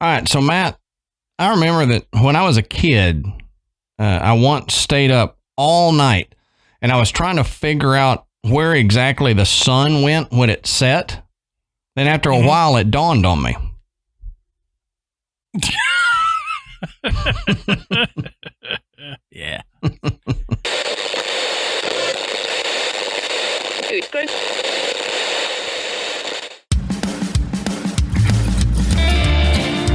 All right, so Matt, I remember that when I was a kid, I once stayed up all night, and I was trying to figure out where exactly the sun went when it set. Then after a while, it dawned on me. Yeah.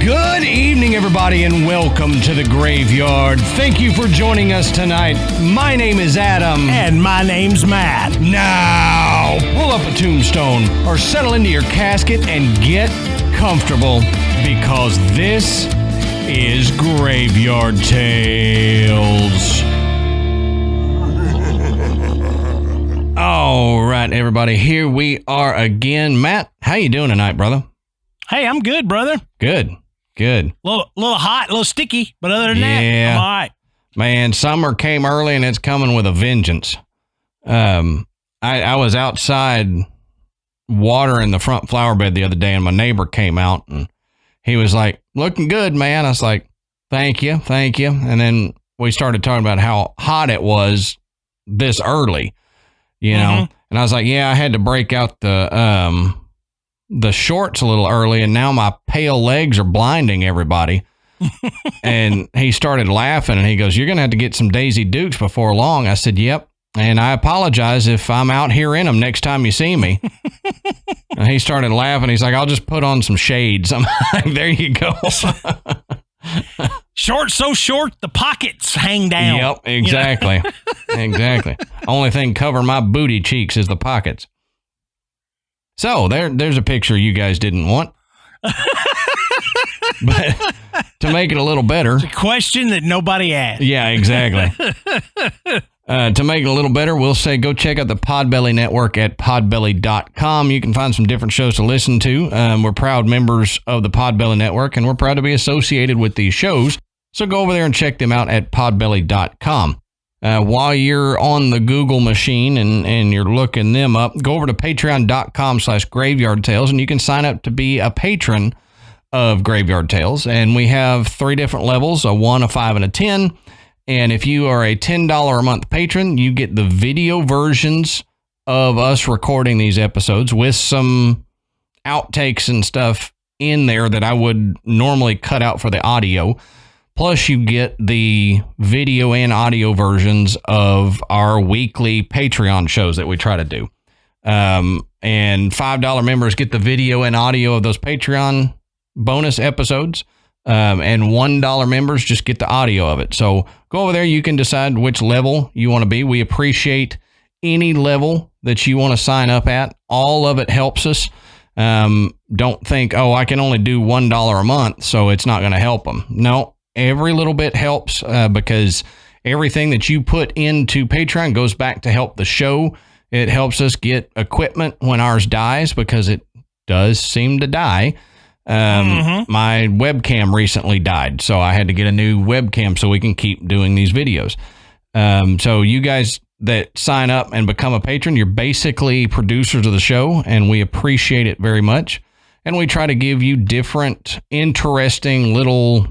Good evening, everybody, and welcome to the Graveyard. Thank you for joining us tonight. My name is Adam. And my name's Matt. Now, pull up a tombstone or settle into your casket and get comfortable because this is Graveyard Tales. All right, everybody, here we are again. Matt, how you doing tonight, brother? Hey, I'm good, brother. Good. Little hot, a little sticky, but other than that, I'm all right. Man, summer came early and it's coming with a vengeance. I was outside watering the front flower bed the other day and my neighbor came out and he was like, looking good, man. I was like, thank you. And then we started talking about how hot it was this early, you know? And I was like, yeah, I had to break out the shorts a little early and now my pale legs are blinding everybody. And he started laughing and he goes, you're going to have to get some Daisy Dukes before long. I said, yep. And I apologize if I'm out here in them next time you see me. And he started laughing. He's like, I'll just put on some shades. I'm like, there you go. Short, so short, the pockets hang down. Yep, exactly. You know? Exactly. Only thing covering my booty cheeks is the pockets. So there's a picture you guys didn't want. But to make it a little better. It's a question that nobody asked. Yeah, exactly. To make it a little better, we'll say go check out the Podbelly Network at podbelly.com. You can find some different shows to listen to. We're proud members of the Podbelly Network, and we're proud to be associated with these shows. So go over there and check them out at podbelly.com. While you're on the Google machine and you're looking them up, go over to patreon.com/Graveyard Tales, and you can sign up to be a patron of Graveyard Tales. And we have 3 different levels, a 1, a 5, and a 10. And if you are a $10 a month patron, you get the video versions of us recording these episodes with some outtakes and stuff in there that I would normally cut out for the audio. Plus, you get the video and audio versions of our weekly Patreon shows that we try to do. And $5 members get the video and audio of those Patreon bonus episodes. And $1 members just get the audio of it. So go over there. You can decide which level you want to be. We appreciate any level that you want to sign up at. All of it helps us. Don't think, oh, I can only do $1 a month, so it's not going to help them. No, every little bit helps because everything that you put into Patreon goes back to help the show. It helps us get equipment when ours dies because it does seem to die. My webcam recently died, so I had to get a new webcam so we can keep doing these videos. So you guys that sign up and become a patron, you're basically producers of the show, and we appreciate it very much. And we try to give you different, interesting little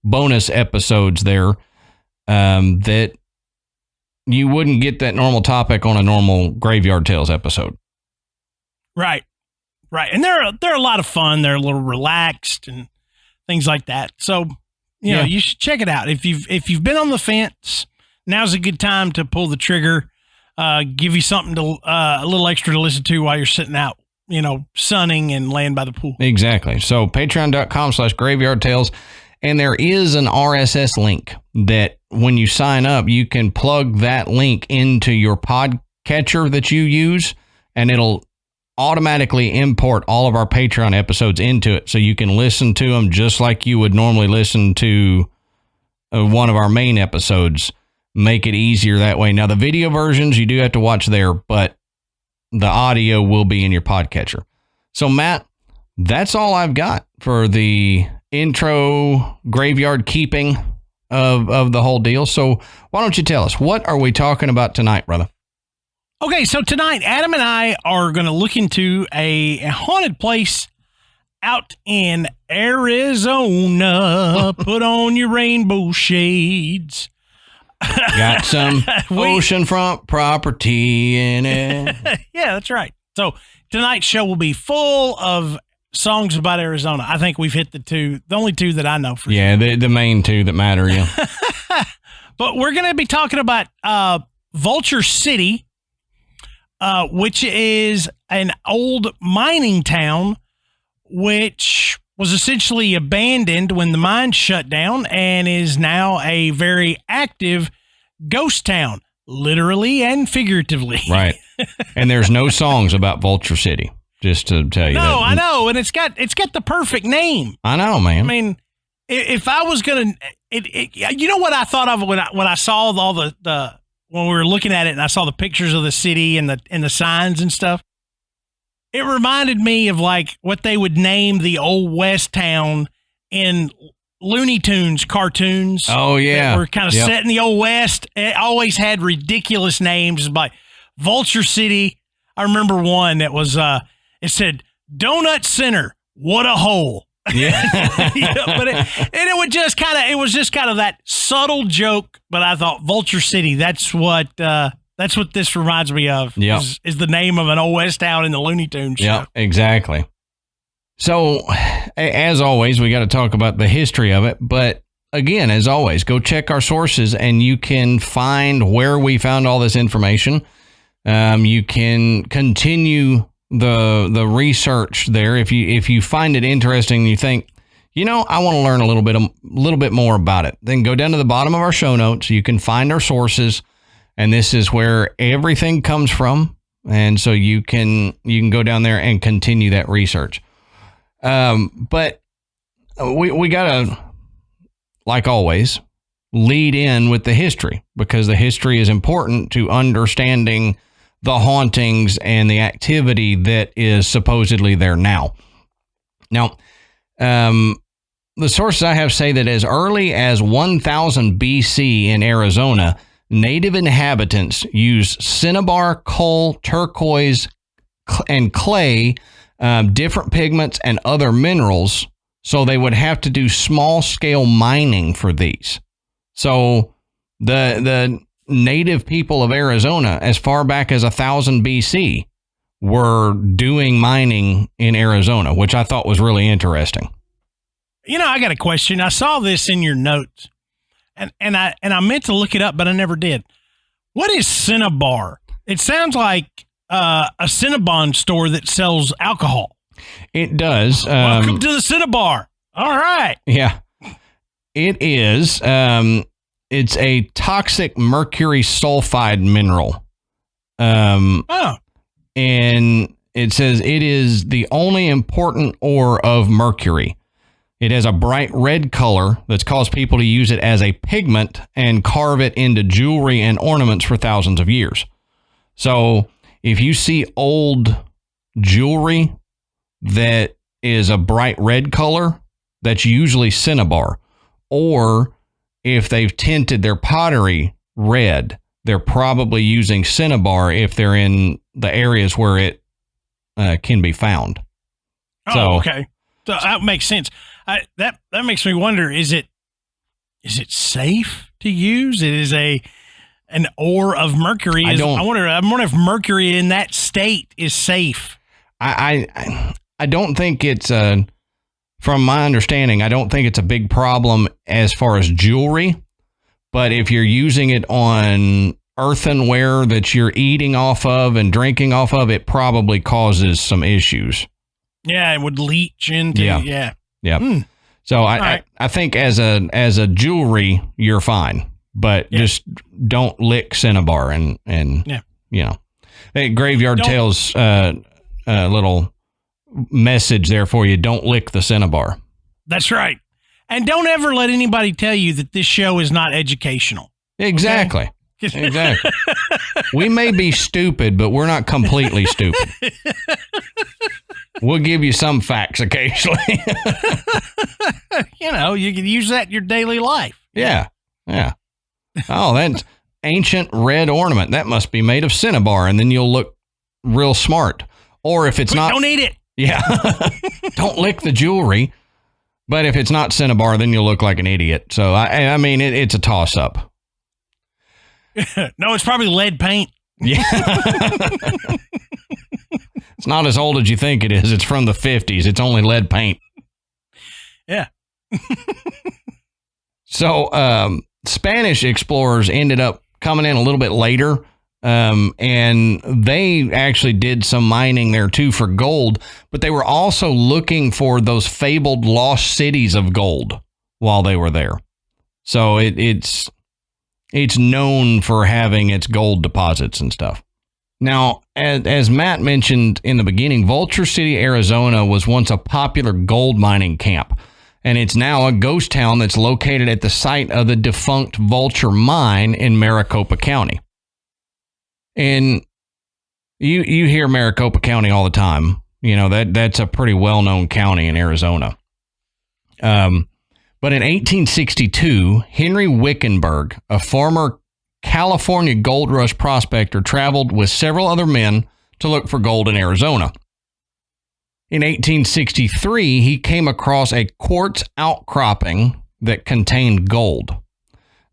bonus episodes there that you wouldn't get that normal topic on a normal Graveyard Tales episode. Right. And they're a lot of fun. They're a little relaxed and things like that. So, you know, you should check it out. If you've been on the fence, now's a good time to pull the trigger. Give you something to a little extra to listen to while you're sitting out, you know, sunning and laying by the pool. Exactly. So patreon.com/Graveyard Tales. And there is an RSS link that when you sign up, you can plug that link into your podcatcher that you use, and it'll automatically import all of our Patreon episodes into it. So you can listen to them just like you would normally listen to one of our main episodes. Make it easier that way. Now, the video versions, you do have to watch there, but the audio will be in your podcatcher. So, Matt, that's all I've got for the intro graveyard keeping of the whole deal. So why don't you tell us, what are we talking about tonight, brother? Okay, so tonight, Adam and I are going to look into a haunted place out in Arizona, put on your rainbow shades. Got some oceanfront property in it. Yeah, that's right. So tonight's show will be full of songs about Arizona. I think we've hit the only two that I know for sure. Yeah, the main two that matter, yeah. But we're going to be talking about Vulture City, which is an old mining town, which was essentially abandoned when the mine shut down and is now a very active ghost town, literally and figuratively. Right. And there's no songs about Vulture City, just to tell you that. No, I know. And it's got the perfect name. I know, man. I mean, if I was going to, you know what I thought of when I saw all the when we were looking at it and I saw the pictures of the city and the signs and stuff? It reminded me of like what they would name the old West town in Looney Tunes cartoons. Oh, yeah. That were kind of set in the old West. It always had ridiculous names like Vulture City. I remember one that was, it said, Donut Center. What a hole. Yeah. But it was just kind of that subtle joke. But I thought Vulture City, that's what this reminds me of. Yep. Is the name of an old West town in the Looney Tunes show. Yeah, exactly. So, as always, we got to talk about the history of it. But again, as always, go check our sources and you can find where we found all this information. You can continue the research there. If you find it interesting and you think, I want to learn a little bit more about it, then go down to the bottom of our show notes. You can find our sources. And this is where everything comes from. And so you can go down there and continue that research. But we got to, like always, lead in with the history, because the history is important to understanding the hauntings and the activity that is supposedly there now. Now, the sources I have say that as early as 1000 BC in Arizona, native inhabitants used cinnabar, coal, turquoise, and clay, different pigments, and other minerals, so they would have to do small-scale mining for these. So the native people of Arizona, as far back as 1000 BC, were doing mining in Arizona, which I thought was really interesting. I got a question. I saw this in your notes. And I meant to look it up, but I never did. What is Cinnabar? It sounds like a Cinnabon store that sells alcohol. It does. Welcome to the Cinnabar. All right. Yeah. It is. It's a toxic mercury sulfide mineral. And it says it is the only important ore of mercury. It has a bright red color that's caused people to use it as a pigment and carve it into jewelry and ornaments for thousands of years. So if you see old jewelry that is a bright red color, that's usually cinnabar. Or if they've tinted their pottery red, they're probably using cinnabar if they're in the areas where it can be found. Oh, okay. So that makes sense. That makes me wonder, is it safe to use? It is an ore of mercury. I wonder if mercury in that state is safe. I don't think it's from my understanding, I don't think it's a big problem as far as jewelry, but if you're using it on earthenware that you're eating off of and drinking off of, it probably causes some issues. Yeah, it would leach into. Yeah. So I think as a jewelry, you're fine, but just don't lick cinnabar and Hey, Graveyard Tales little message there for you. Don't lick the cinnabar. That's right. And don't ever let anybody tell you that this show is not educational. Exactly. Okay? Exactly. We may be stupid, but we're not completely stupid. We'll give you some facts occasionally. You can use that in your daily life. Yeah. Oh, that's ancient red ornament. That must be made of cinnabar, and then you'll look real smart. Or if it's not, don't eat it. Yeah. Don't lick the jewelry. But if it's not Cinnabar, then you'll look like an idiot. So, I mean, it's a toss-up. No, it's probably lead paint. Yeah. It's not as old as you think it is. It's from the 50s. It's only lead paint. Yeah. So, Spanish explorers ended up coming in a little bit later, and they actually did some mining there too for gold, but they were also looking for those fabled lost cities of gold while they were there. So it's known for having its gold deposits and stuff. Now, as Matt mentioned in the beginning, Vulture City, Arizona was once a popular gold mining camp, and it's now a ghost town that's located at the site of the defunct Vulture Mine in Maricopa County. And you hear Maricopa County all the time. You know, that's a pretty well-known county in Arizona. But in 1862, Henry Wickenburg, a former California gold rush prospector, traveled with several other men to look for gold in Arizona. In 1863, he came across a quartz outcropping that contained gold.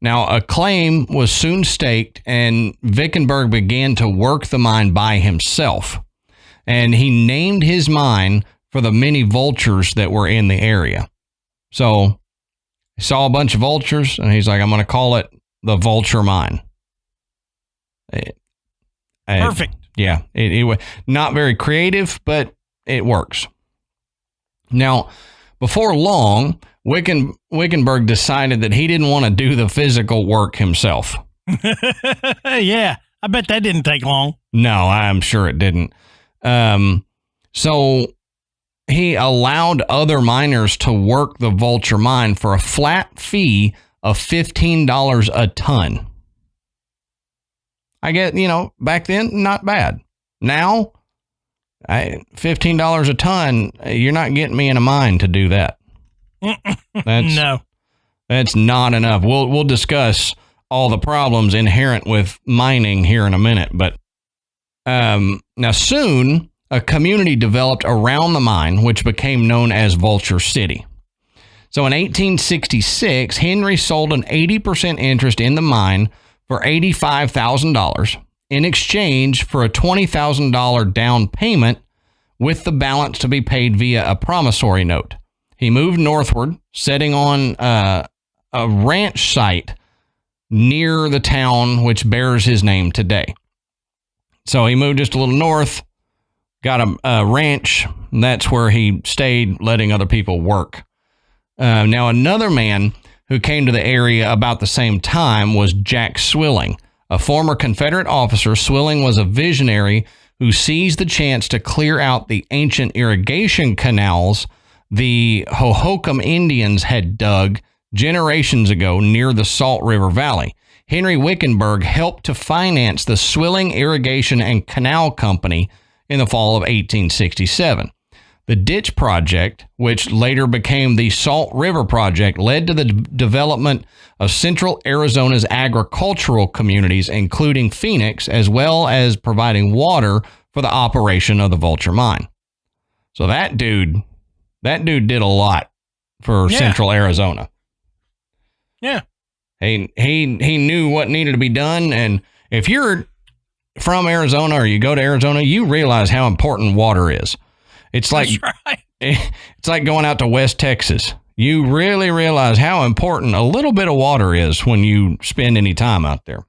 Now, a claim was soon staked, and Wickenburg began to work the mine by himself. And he named his mine for the many vultures that were in the area. So, he saw a bunch of vultures, and he's like, I'm going to call it the Vulture Mine. Perfect. Yeah, it was not very creative, but it works. Now, before long, Wickenburg decided that he didn't want to do the physical work himself. Yeah, I bet that didn't take long. No, I'm sure it didn't. So he allowed other miners to work the Vulture Mine for a flat fee of $15 a ton. I get, back then, not bad. Now, $15 a ton, you're not getting me in a mine to do that. That's not enough. We'll discuss all the problems inherent with mining here in a minute. But now soon, a community developed around the mine, which became known as Vulture City. So in 1866, Henry sold an 80% interest in the mine for $85,000 in exchange for a $20,000 down payment, with the balance to be paid via a promissory note. He moved northward, setting on a ranch site near the town which bears his name today. So he moved just a little north, got a ranch, and that's where he stayed, letting other people work. Now, another man who came to the area about the same time was Jack Swilling, a former Confederate officer. Swilling was a visionary who seized the chance to clear out the ancient irrigation canals the Hohokam Indians had dug generations ago near the Salt River Valley. Henry Wickenburg helped to finance the Swilling Irrigation and Canal Company in the fall of 1867. The ditch project, which later became the Salt River Project, led to the development of central Arizona's agricultural communities, including Phoenix, as well as providing water for the operation of the Vulture Mine. So that dude did a lot for central Arizona. Yeah. He knew what needed to be done, and if you're from Arizona or you go to Arizona, you realize how important water is. It's like It's like going out to West Texas. You really realize how important a little bit of water is when you spend any time out there.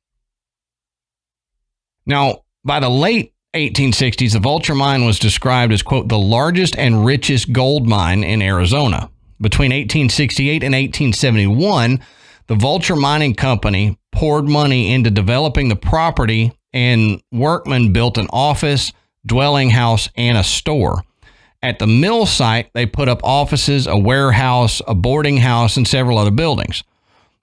Now, by the late 1860s, the Vulture Mine was described as, quote, the largest and richest gold mine in Arizona. Between 1868 and 1871, the Vulture Mining Company poured money into developing the property, and workmen built an office, dwelling house, and a store. At the mill site, they put up offices, a warehouse, a boarding house, and several other buildings.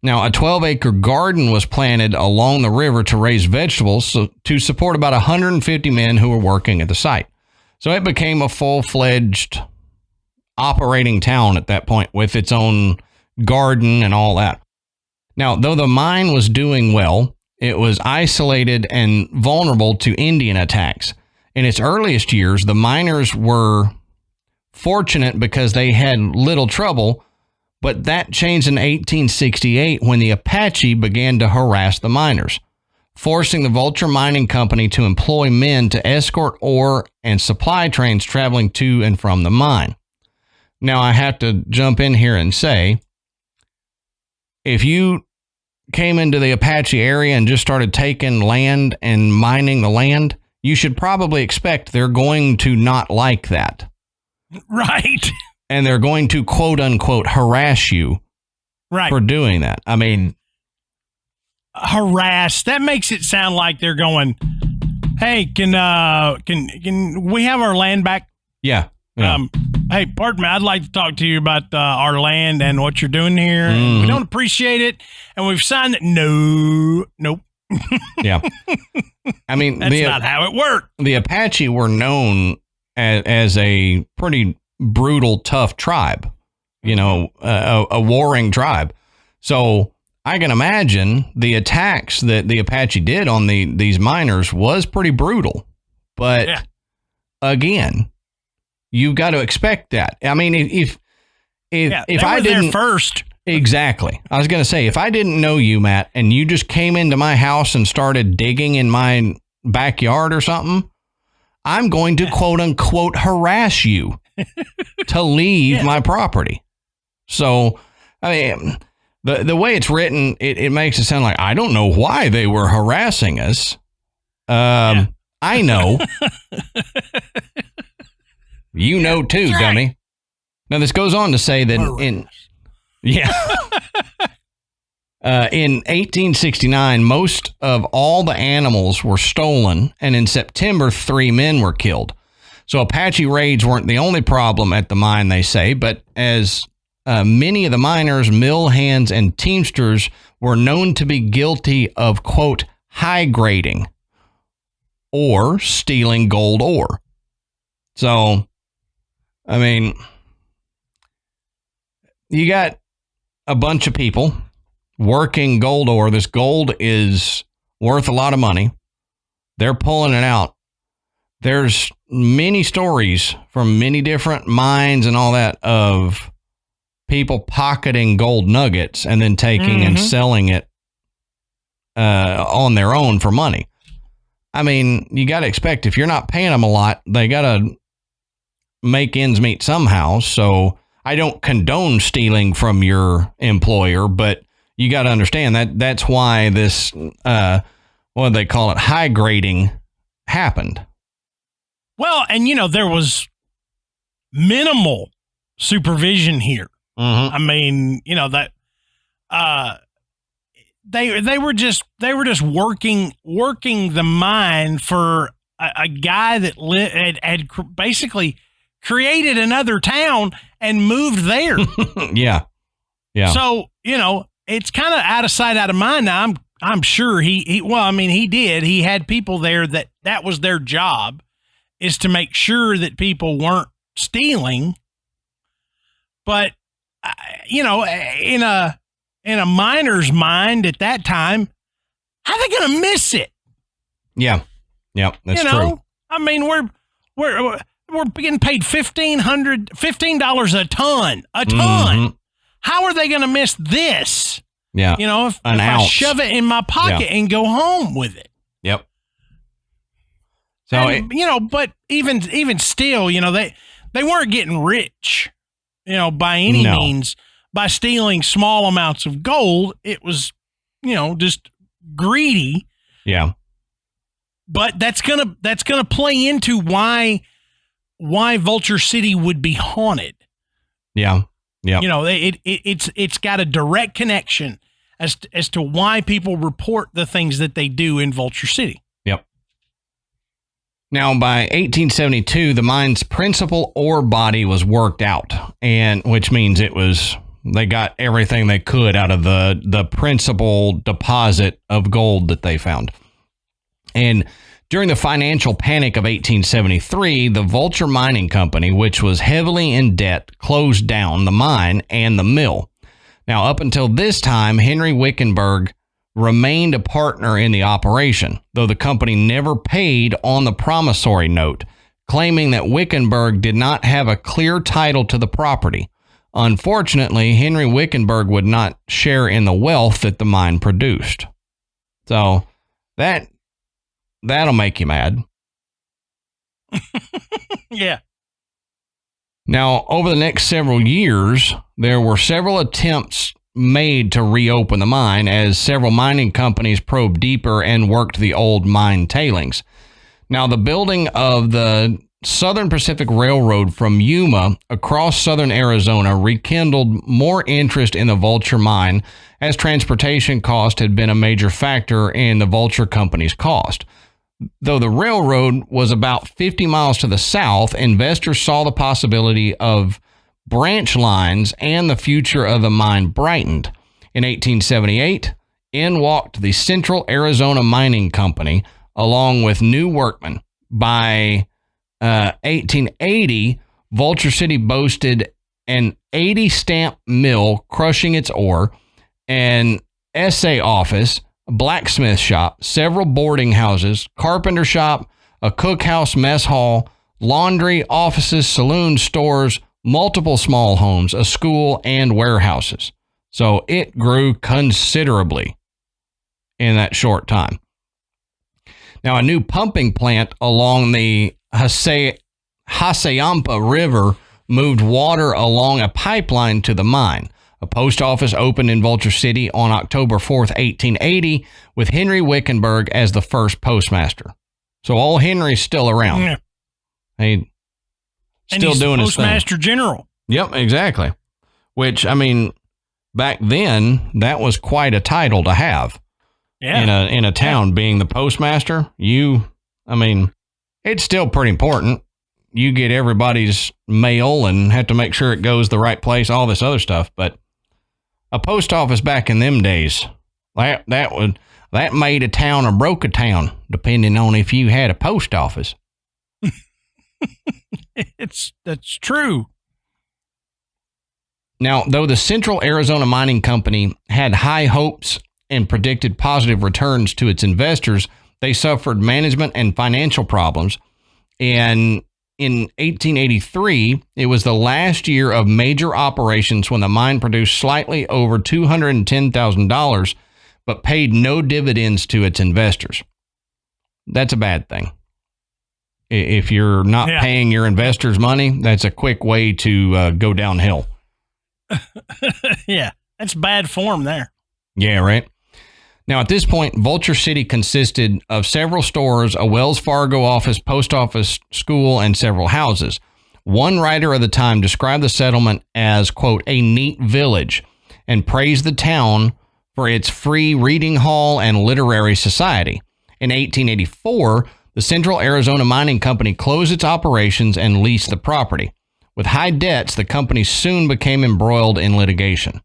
Now, a 12-acre garden was planted along the river to raise vegetables to support about 150 men who were working at the site. So it became a full-fledged operating town at that point with its own garden and all that. Now, though the mine was doing well, it was isolated and vulnerable to Indian attacks. In its earliest years, the miners were fortunate because they had little trouble But that changed in 1868 when the Apache began to harass the miners, forcing the Vulture Mining Company to employ men to escort ore and supply trains traveling to and from the mine. Now, I have to jump in here and say, if you came into the Apache area and just started taking land and mining the land, you should probably expect they're going to not like that. Right. And they're going to, quote unquote, harass you for doing that. I mean, harass, that makes it sound like they're going, hey, can we have our land back? Yeah. Hey, pardon me, I'd like to talk to you about our land and what you're doing here. And we don't appreciate it, and we've signed it. Nope. Yeah. I mean, that's not how it worked. The Apache were known as a pretty brutal, tough tribe, a warring tribe. So I can imagine the attacks that the Apache did on these miners was pretty brutal. But again, you've got to expect that. I mean, if I didn't there first. Exactly. I was going to say, if I didn't know you, Matt, and you just came into my house and started digging in my backyard or something, I'm going to quote unquote harass you to leave my property. So, I mean, the way it's written, it makes it sound like I don't know why they were harassing us. I know. You know too, right. dummy. Now this goes on to say that in 1869, most of all the animals were stolen, and in September, 3 men were killed. So Apache raids weren't the only problem at the mine, they say, but as many of the miners, mill hands, and teamsters were known to be guilty of, quote, high grading or stealing gold ore. So, I mean, you got a bunch of people working gold ore. This gold is worth a lot of money. They're pulling it out. There's many stories from many different mines and all that of people pocketing gold nuggets and then taking and selling it on their own for money. I mean, you got to expect if you're not paying them a lot, they got to make ends meet somehow. So I don't condone stealing from your employer, but you got to understand that that's why this, what do they call it, high grading happened. Well, and there was minimal supervision here. I mean, that they were just working the mine for a guy that had basically created another town and moved there. Yeah. So it's kind of out of sight, out of mind. Now I'm sure he did. He had people there that was their job, is to make sure that people weren't stealing. But in a miner's mind at that time, how are they going to miss it? Yeah, that's true. I mean, we're getting paid $15 a ton. How are they going to miss this? Yeah, if I shove it in my pocket and go home with it. Yep. So but even still, they weren't getting rich, by any means by stealing small amounts of gold. It was, just greedy. Yeah. But that's gonna play into why Vulture City would be haunted. Yeah. It's got a direct connection as to why people report the things that they do in Vulture City. Yep. Now, by 1872, the mine's principal ore body was worked out, and which means they got everything they could out of the principal deposit of gold that they found. And during the financial panic of 1873, the Vulture Mining Company, which was heavily in debt, closed down the mine and the mill. Now, up until this time, Henry Wickenburg remained a partner in the operation, though the company never paid on the promissory note, claiming that Wickenburg did not have a clear title to the property. Unfortunately, Henry Wickenburg would not share in the wealth that the mine produced. So that'll make you mad. Yeah. Now, over the next several years, there were several attempts made to reopen the mine as several mining companies probed deeper and worked the old mine tailings. Now, the building of the Southern Pacific Railroad from Yuma across southern Arizona rekindled more interest in the Vulture Mine, as transportation cost had been a major factor in the Vulture Company's cost. Though the railroad was about 50 miles to the south, investors saw the possibility of branch lines, and the future of the mine brightened. In 1878, in walked the Central Arizona Mining Company, along with new workmen. By 1880, Vulture City boasted an 80-stamp mill crushing its ore, an assay office, a blacksmith shop, several boarding houses, carpenter shop, a cookhouse, mess hall, laundry, offices, saloons, stores, multiple small homes, a school, and warehouses. So it grew considerably in that short time. Now, a new pumping plant along the Hassayampa River moved water along a pipeline to the mine. A post office opened in Vulture City on October 4th, 1880, with Henry Wickenburg as the first postmaster. So old Henry's still around. Yeah. He still doing his thing. Postmaster General. Yep, exactly. Which, I mean, back then, that was quite a title to have. Yeah. In a town, being the postmaster, it's still pretty important. You get everybody's mail and have to make sure it goes the right place, all this other stuff. But a post office back in them days, that made a town or broke a town, depending on if you had a post office. That's true. Now, though the Central Arizona Mining Company had high hopes and predicted positive returns to its investors, they suffered management and financial problems. And in 1883, it was the last year of major operations when the mine produced slightly over $210,000, but paid no dividends to its investors. That's a bad thing. If you're not paying your investors money, that's a quick way to go downhill. Yeah, that's bad form there. Yeah, right. Now, at this point, Vulture City consisted of several stores, a Wells Fargo office, post office, school, and several houses. One writer of the time described the settlement as, quote, a neat village, and praised the town for its free reading hall and literary society. In 1884, the Central Arizona Mining Company closed its operations and leased the property. With high debts, the company soon became embroiled in litigation.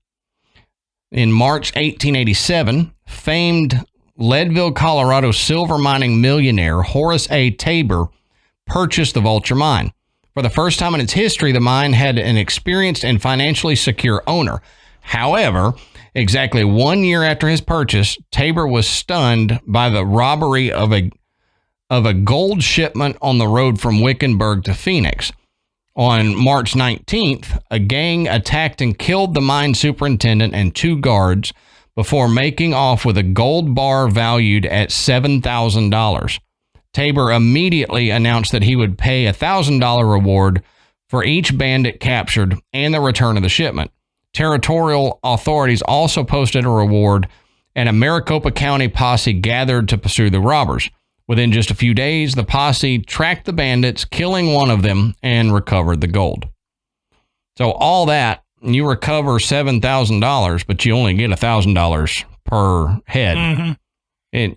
In March 1887, famed Leadville, Colorado silver mining millionaire Horace A. Tabor purchased the Vulture Mine. For the first time in its history, the mine had an experienced and financially secure owner. However, exactly 1 year after his purchase, Tabor was stunned by the robbery of a gold shipment on the road from Wickenburg to Phoenix. On March 19th, a gang attacked and killed the mine superintendent and 2 guards before making off with a gold bar valued at $7,000. Tabor immediately announced that he would pay a $1,000 reward for each bandit captured and the return of the shipment. Territorial authorities also posted a reward, and a Maricopa County posse gathered to pursue the robbers. Within just a few days, the posse tracked the bandits, killing one of them, and recovered the gold. So all that, you recover $7,000, but you only get $1,000 per head. Mm-hmm. It's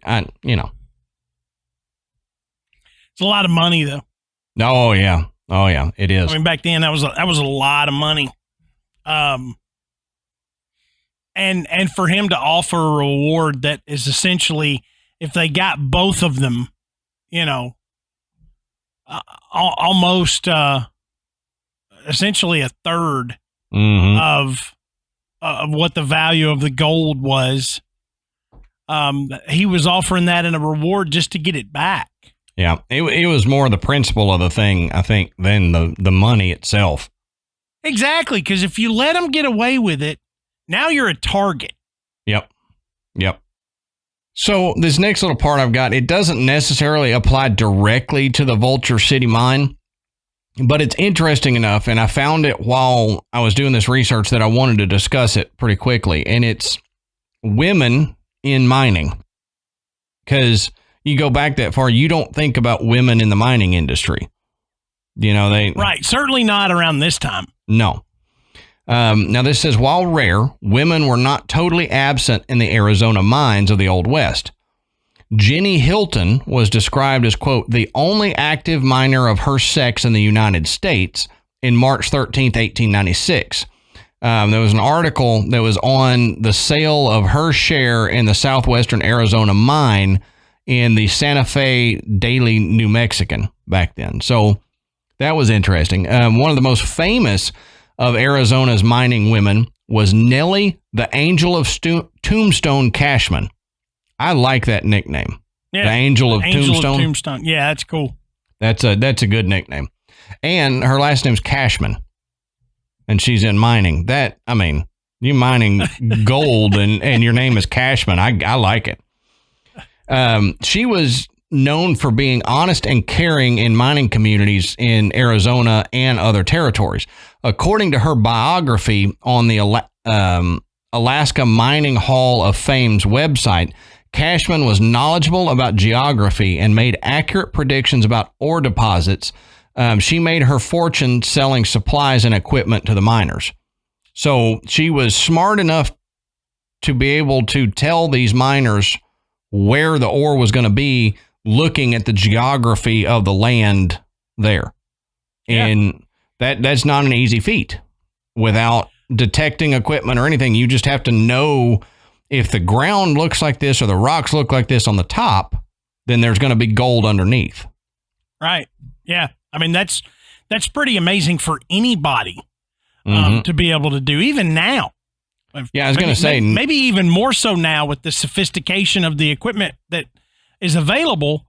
a lot of money, though. Oh yeah, it is. I mean, back then that was a lot of money. And for him to offer a reward that is essentially, if they got both of them, almost essentially a third of what the value of the gold was. He was offering that in a reward just to get it back. Yeah, it was more the principle of the thing, I think, than the money itself. Exactly, because if you let them get away with it, now you're a target. Yep. So this next little part I've got, it doesn't necessarily apply directly to the Vulture City Mine, but it's interesting enough, and I found it while I was doing this research that I wanted to discuss it pretty quickly, and it's women in mining. Because you go back that far, you don't think about women in the mining industry. Right, certainly not around this time. No. Now, this says, while rare, women were not totally absent in the Arizona mines of the Old West. Jenny Hilton was described as, quote, the only active miner of her sex in the United States in March 13th, 1896. There was an article that was on the sale of her share in the southwestern Arizona mine in the Santa Fe Daily New Mexican back then. So that was interesting. One of the most famous of Arizona's mining women was Nellie, the Angel of Tombstone Cashman. I like that nickname. Yeah, the Angel of Tombstone. Yeah, that's cool. That's a good nickname. And her last name's Cashman. And she's in mining. You mining gold and your name is Cashman. I like it. She was known for being honest and caring in mining communities in Arizona and other territories. According to her biography on the Alaska Mining Hall of Fame's website, Cashman was knowledgeable about geography and made accurate predictions about ore deposits. She made her fortune selling supplies and equipment to the miners. So she was smart enough to be able to tell these miners where the ore was going to be, looking at the geography of the land there. Yeah. And that's not an easy feat without detecting equipment or anything. You just have to know if the ground looks like this or the rocks look like this on the top, then there's going to be gold underneath. Right. Yeah. That's pretty amazing for anybody to be able to do, even now. Yeah, I was going to say. Maybe even more so now with the sophistication of the equipment that is available,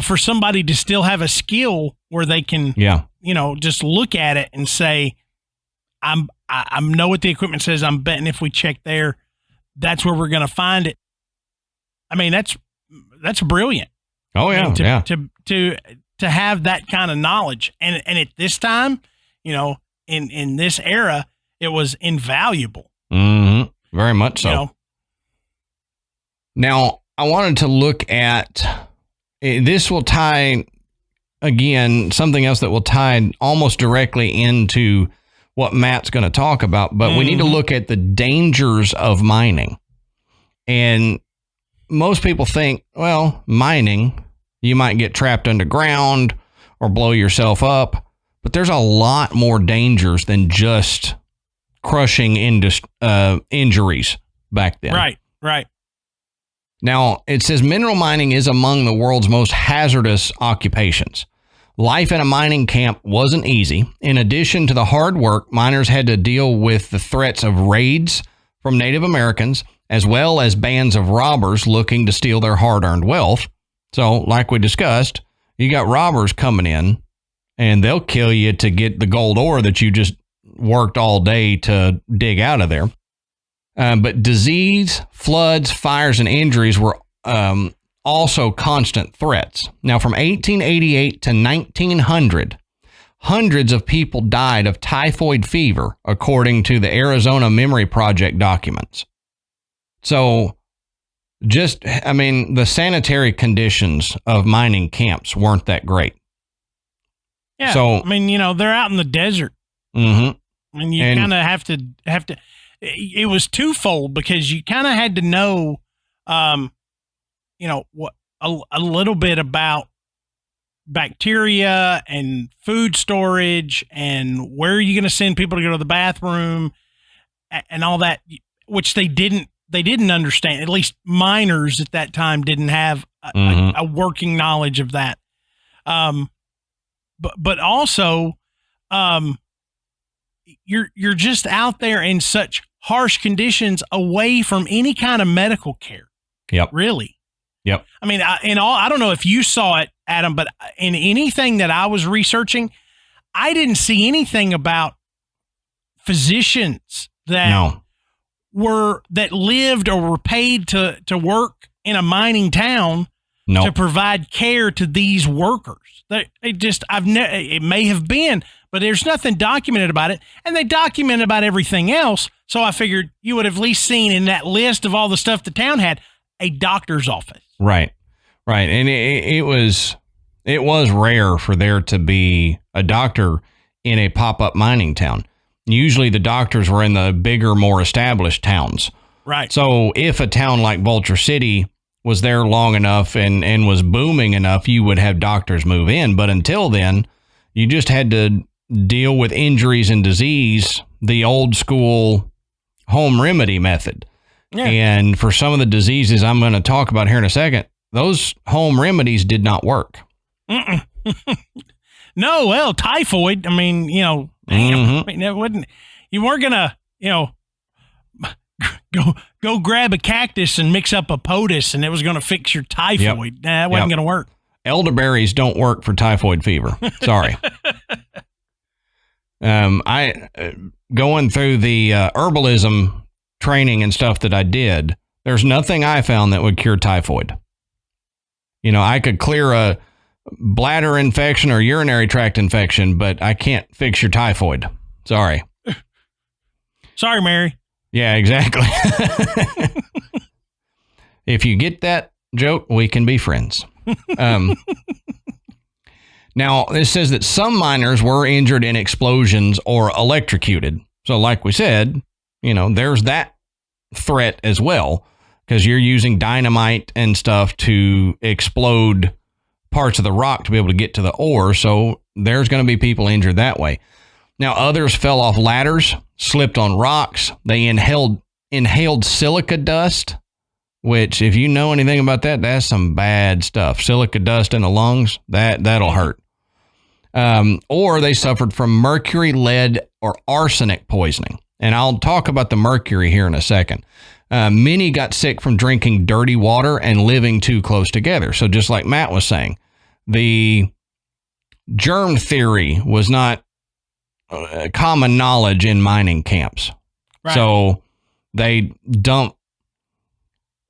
for somebody to still have a skill where they can, just look at it and say, I know what the equipment says. I'm betting if we check there, that's where we're going to find it. That's brilliant. Oh yeah. To have that kind of knowledge. And at this time, in this era, it was invaluable. Mm-hmm. Very much so. Now, I wanted to look at, this will tie, again, something else that will tie almost directly into what Matt's going to talk about, but we need to look at the dangers of mining. And most people think, well, mining, you might get trapped underground or blow yourself up, but there's a lot more dangers than just crushing injuries back then. Right. Now, it says mineral mining is among the world's most hazardous occupations. Life in a mining camp wasn't easy. In addition to the hard work, miners had to deal with the threats of raids from Native Americans, as well as bands of robbers looking to steal their hard-earned wealth. So, like we discussed, you got robbers coming in, and they'll kill you to get the gold ore that you just worked all day to dig out of there. But disease, floods, fires, and injuries were also constant threats. Now, from 1888 to 1900, hundreds of people died of typhoid fever, according to the Arizona Memory Project documents. So, the sanitary conditions of mining camps weren't that great. Yeah, so, they're out in the desert. Mm-hmm. You kind of have to. It was twofold because you kind of had to know, what a little bit about bacteria and food storage and where are you going to send people to go to the bathroom and all that, which they didn't understand. At least miners at that time didn't have a working knowledge of that. But also, you're just out there in such harsh conditions away from any kind of medical care. Yep. Really. Yep. I don't know if you saw it, Adam, but in anything that I was researching, I didn't see anything about physicians that lived or were paid to work in a mining town to provide care to these workers. It may have been, but there's nothing documented about it, and they document about everything else. So I figured you would have at least seen in that list of all the stuff the town had a doctor's office. Right. And it was rare for there to be a doctor in a pop-up mining town. Usually the doctors were in the bigger, more established towns. Right. So if a town like Vulture City was there long enough and was booming enough, you would have doctors move in. But until then, you just had to deal with injuries and disease the old school home remedy method. Yeah. And for some of the diseases I'm going to talk about here in a second, those home remedies did not work. No, well, typhoid, I mean, that wouldn't, you weren't going to, go grab a cactus and mix up a POTUS and it was going to fix your typhoid. Yep. That wasn't going to work. Elderberries don't work for typhoid fever. Sorry. I going through the herbalism training and stuff that I did, there's nothing I found that would cure typhoid. I could clear a bladder infection or urinary tract infection, but I can't fix your typhoid. Sorry. Sorry, Mary. Yeah, exactly. If you get that joke, we can be friends. Now, this says that some miners were injured in explosions or electrocuted. So like we said, there's that threat as well, because you're using dynamite and stuff to explode parts of the rock to be able to get to the ore. So there's going to be people injured that way. Now, others fell off ladders, slipped on rocks. They inhaled silica dust, which if you know anything about that, that's some bad stuff. Silica dust in the lungs, that'll hurt. Or they suffered from mercury, lead, or arsenic poisoning. And I'll talk about the mercury here in a second. Many got sick from drinking dirty water and living too close together. So just like Matt was saying, the germ theory was not common knowledge in mining camps. Right. So they dump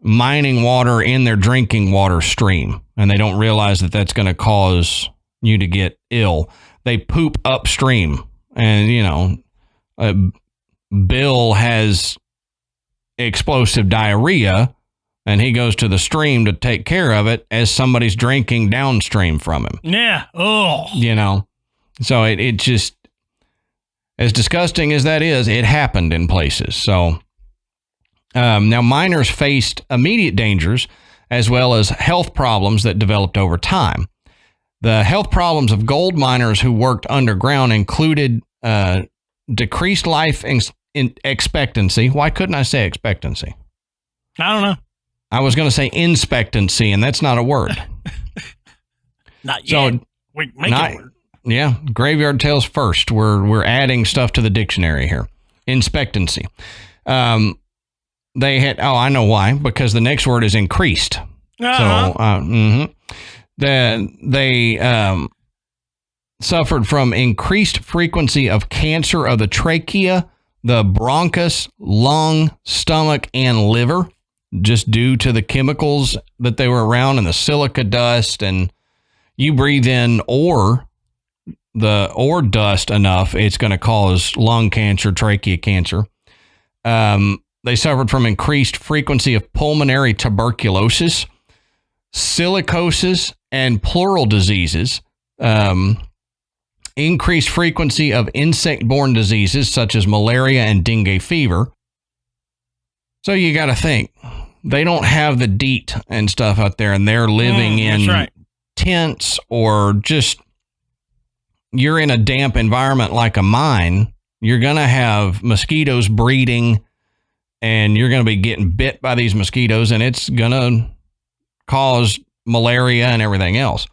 mining water in their drinking water stream, and they don't realize that that's going to cause you to get ill. They poop upstream, and Bill has explosive diarrhea, and he goes to the stream to take care of it as somebody's drinking downstream from him. Yeah. Oh. So it just, as disgusting as that is, it happened in places. So now miners faced immediate dangers as well as health problems that developed over time. The health problems of gold miners who worked underground included decreased life expectancy. Why couldn't I say expectancy? I don't know. I was going to say inspectancy, and that's not a word. Not yet. So, we make it a word. Yeah, graveyard tales first. We're adding stuff to the dictionary here. Inspectancy. They had. Oh, I know why. Because the next word is increased. Uh-huh. So, they suffered from increased frequency of cancer of the trachea, the bronchus, lung, stomach, and liver, just due to the chemicals that they were around and the silica dust. And you breathe in the ore dust enough, it's going to cause lung cancer, trachea cancer. They suffered from increased frequency of pulmonary tuberculosis, silicosis, and pleural diseases. Increased frequency of insect-borne diseases such as malaria and dengue fever. So you got to think, they don't have the DEET and stuff out there, and they're living in tents, or just, you're in a damp environment like a mine. You're going to have mosquitoes breeding, and you're going to be getting bit by these mosquitoes, and it's going to cause malaria and everything else.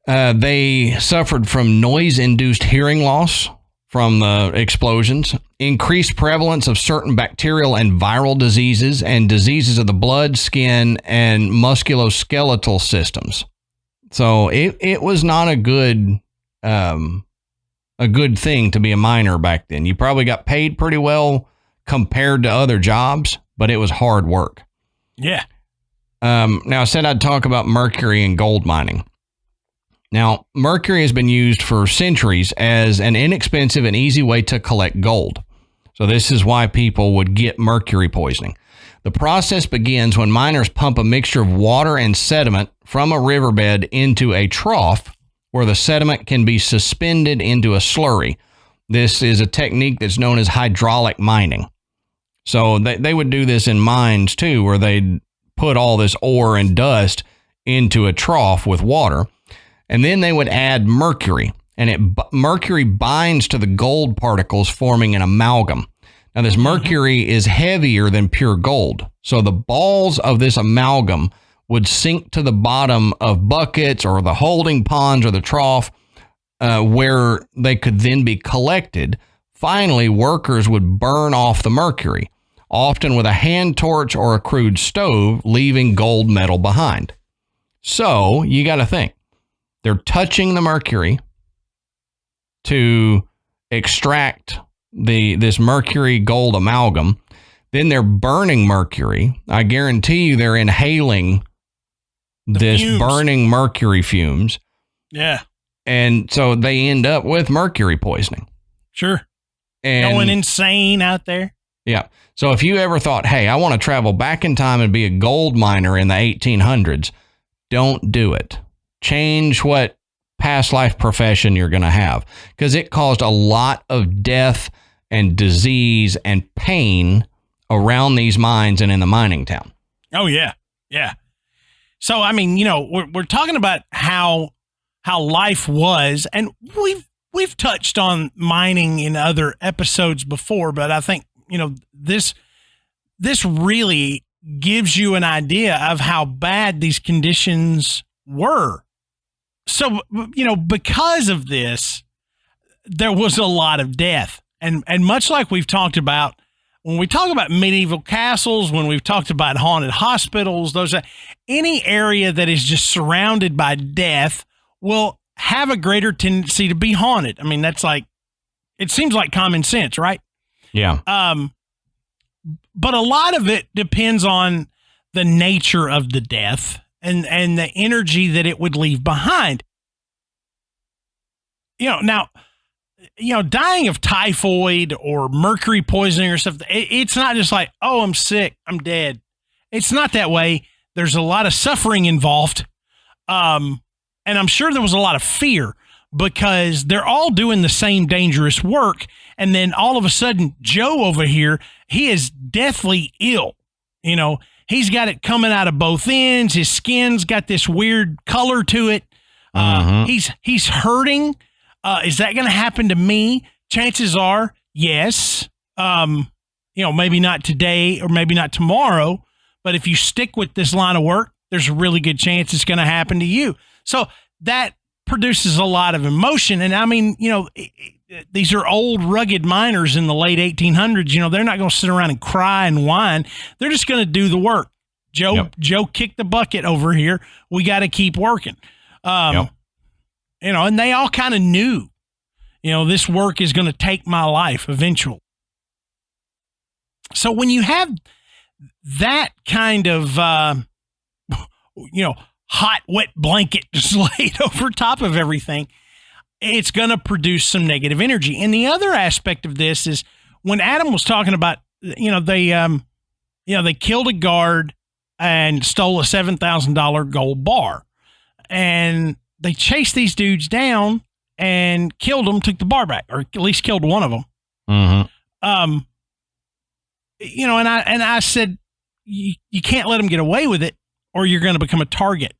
They suffered from noise-induced hearing loss from the explosions, increased prevalence of certain bacterial and viral diseases, and diseases of the blood, skin, and musculoskeletal systems. So it was not a good a good thing to be a miner back then. You probably got paid pretty well compared to other jobs, but it was hard work. Yeah. Now, I said I'd talk about mercury and gold mining. Now, mercury has been used for centuries as an inexpensive and easy way to collect gold. So this is why people would get mercury poisoning. The process begins when miners pump a mixture of water and sediment from a riverbed into a trough where the sediment can be suspended into a slurry. This is a technique that's known as hydraulic mining. So they would do this in mines too, where they'd put all this ore and dust into a trough with water, and then they would add mercury, and mercury binds to the gold particles, forming an amalgam. Now, this mercury is heavier than pure gold, so the balls of this amalgam would sink to the bottom of buckets or the holding ponds or the trough, where they could then be collected. Finally, workers would burn off the mercury, often with a hand torch or a crude stove, leaving gold metal behind. So you got to think, they're touching the mercury to extract this mercury gold amalgam. Then they're burning mercury. I guarantee you they're inhaling this fumes. Burning mercury fumes. Yeah. And so they end up with mercury poisoning. Sure. And going insane out there. Yeah. So if you ever thought, hey, I want to travel back in time and be a gold miner in the 1800s, don't do it. Change what past life profession you're going to have, because it caused a lot of death and disease and pain around these mines and in the mining town. Oh, yeah. Yeah. So, I mean, we're talking about how life was, and we've touched on mining in other episodes before, but I think, this really gives you an idea of how bad these conditions were. So, because of this, there was a lot of death. And much like we've talked about, when we talk about medieval castles, when we've talked about haunted hospitals, any area that is just surrounded by death will have a greater tendency to be haunted. I mean, it seems like common sense, right? Yeah. But a lot of it depends on the nature of the death and the energy that it would leave behind. Now, dying of typhoid or mercury poisoning or stuff, it's not just like, oh, I'm sick, I'm dead. It's not that way. There's a lot of suffering involved. And I'm sure there was a lot of fear, because they're all doing the same dangerous work. And then all of a sudden, Joe over here, he is deathly ill. He's got it coming out of both ends. His skin's got this weird color to it. He's hurting. Is that going to happen to me? Chances are, yes. Maybe not today or maybe not tomorrow, but if you stick with this line of work, there's a really good chance it's going to happen to you. So that produces a lot of emotion. And I mean, these are old, rugged miners in the late 1800s. They're not going to sit around and cry and whine. They're just going to do the work. Joe kicked the bucket over here. We got to keep working. And they all kind of knew, this work is going to take my life eventually. So when you have that kind of, hot, wet blanket just laid over top of everything, it's going to produce some negative energy. And the other aspect of this is when Adam was talking about, they killed a guard and stole a $7,000 gold bar, and they chased these dudes down and killed them, took the bar back, or at least killed one of them. Mm-hmm. And I said, you can't let them get away with it, or you're going to become a target.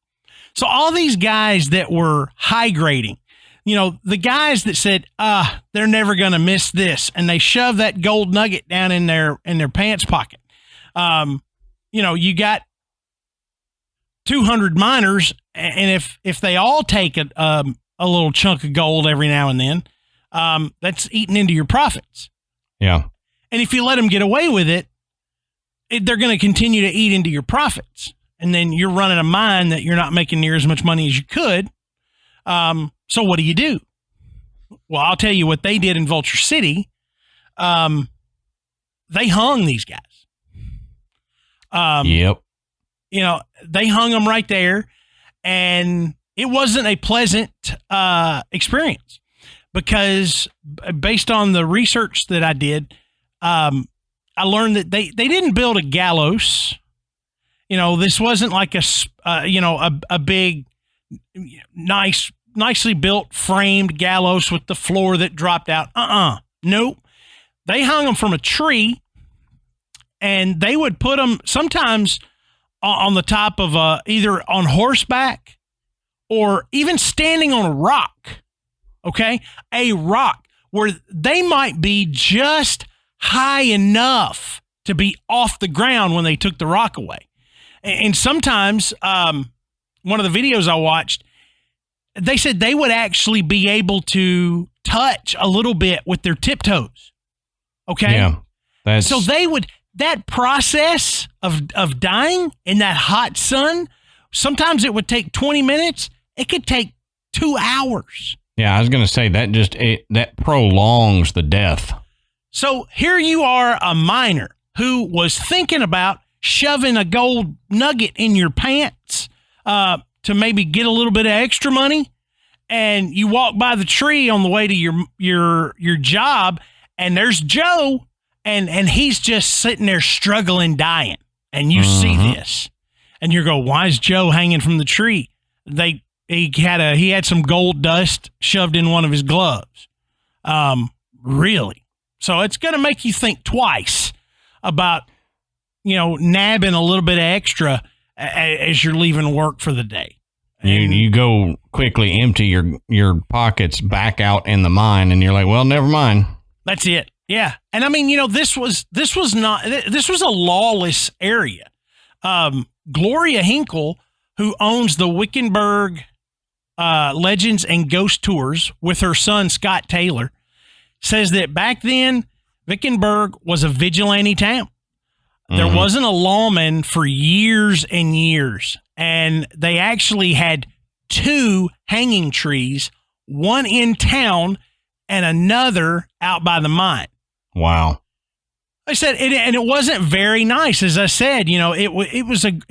So all these guys that were high grading, the guys that said, they're never going to miss this, and they shoved that gold nugget down in their pants pocket. You got 200 miners, and if they all take a little chunk of gold every now and then, that's eating into your profits. Yeah. And if you let them get away with it, they're going to continue to eat into your profits. And then you're running a mine that you're not making near as much money as you could. So what do? Well, I'll tell you what they did in Vulture City. They hung these guys. Yep. You know, they hung them right there, and it wasn't a pleasant experience because based on the research that I did, I learned that they didn't build a gallows. You know, this wasn't like a big, nicely built framed gallows with the floor that dropped out. Nope. They hung them from a tree, and they would put them sometimes on the top of either on horseback or even standing on a rock. Okay. A rock where they might be just high enough to be off the ground when they took the rock away. And sometimes, one of the videos I watched, they said they would actually be able to touch a little bit with their tiptoes. Okay. Yeah. So that process of dying in that hot sun, sometimes it would take 20 minutes. It could take 2 hours. Yeah. I was going to say that prolongs the death. So here you are, a miner who was thinking about shoving a gold nugget in your pants to maybe get a little bit of extra money, and you walk by the tree on the way to your job, and there's Joe, and he's just sitting there struggling, dying, and you see this, and you go, "Why is Joe hanging from the tree?" He had some gold dust shoved in one of his gloves. Really? So it's going to make you think twice about, nabbing a little bit of extra as you're leaving work for the day. You go quickly empty your pockets back out in the mine, and you're like, well, never mind. That's it. Yeah. And I mean, this was a lawless area. Gloria Hinkle, who owns the Wickenburg Legends and Ghost Tours with her son, Scott Taylor, says that back then, Wickenburg was a vigilante town. There wasn't a lawman for years and years. And they actually had 2 hanging trees, one in town and another out by the mine. Wow. I said, and it wasn't very nice. As I said, it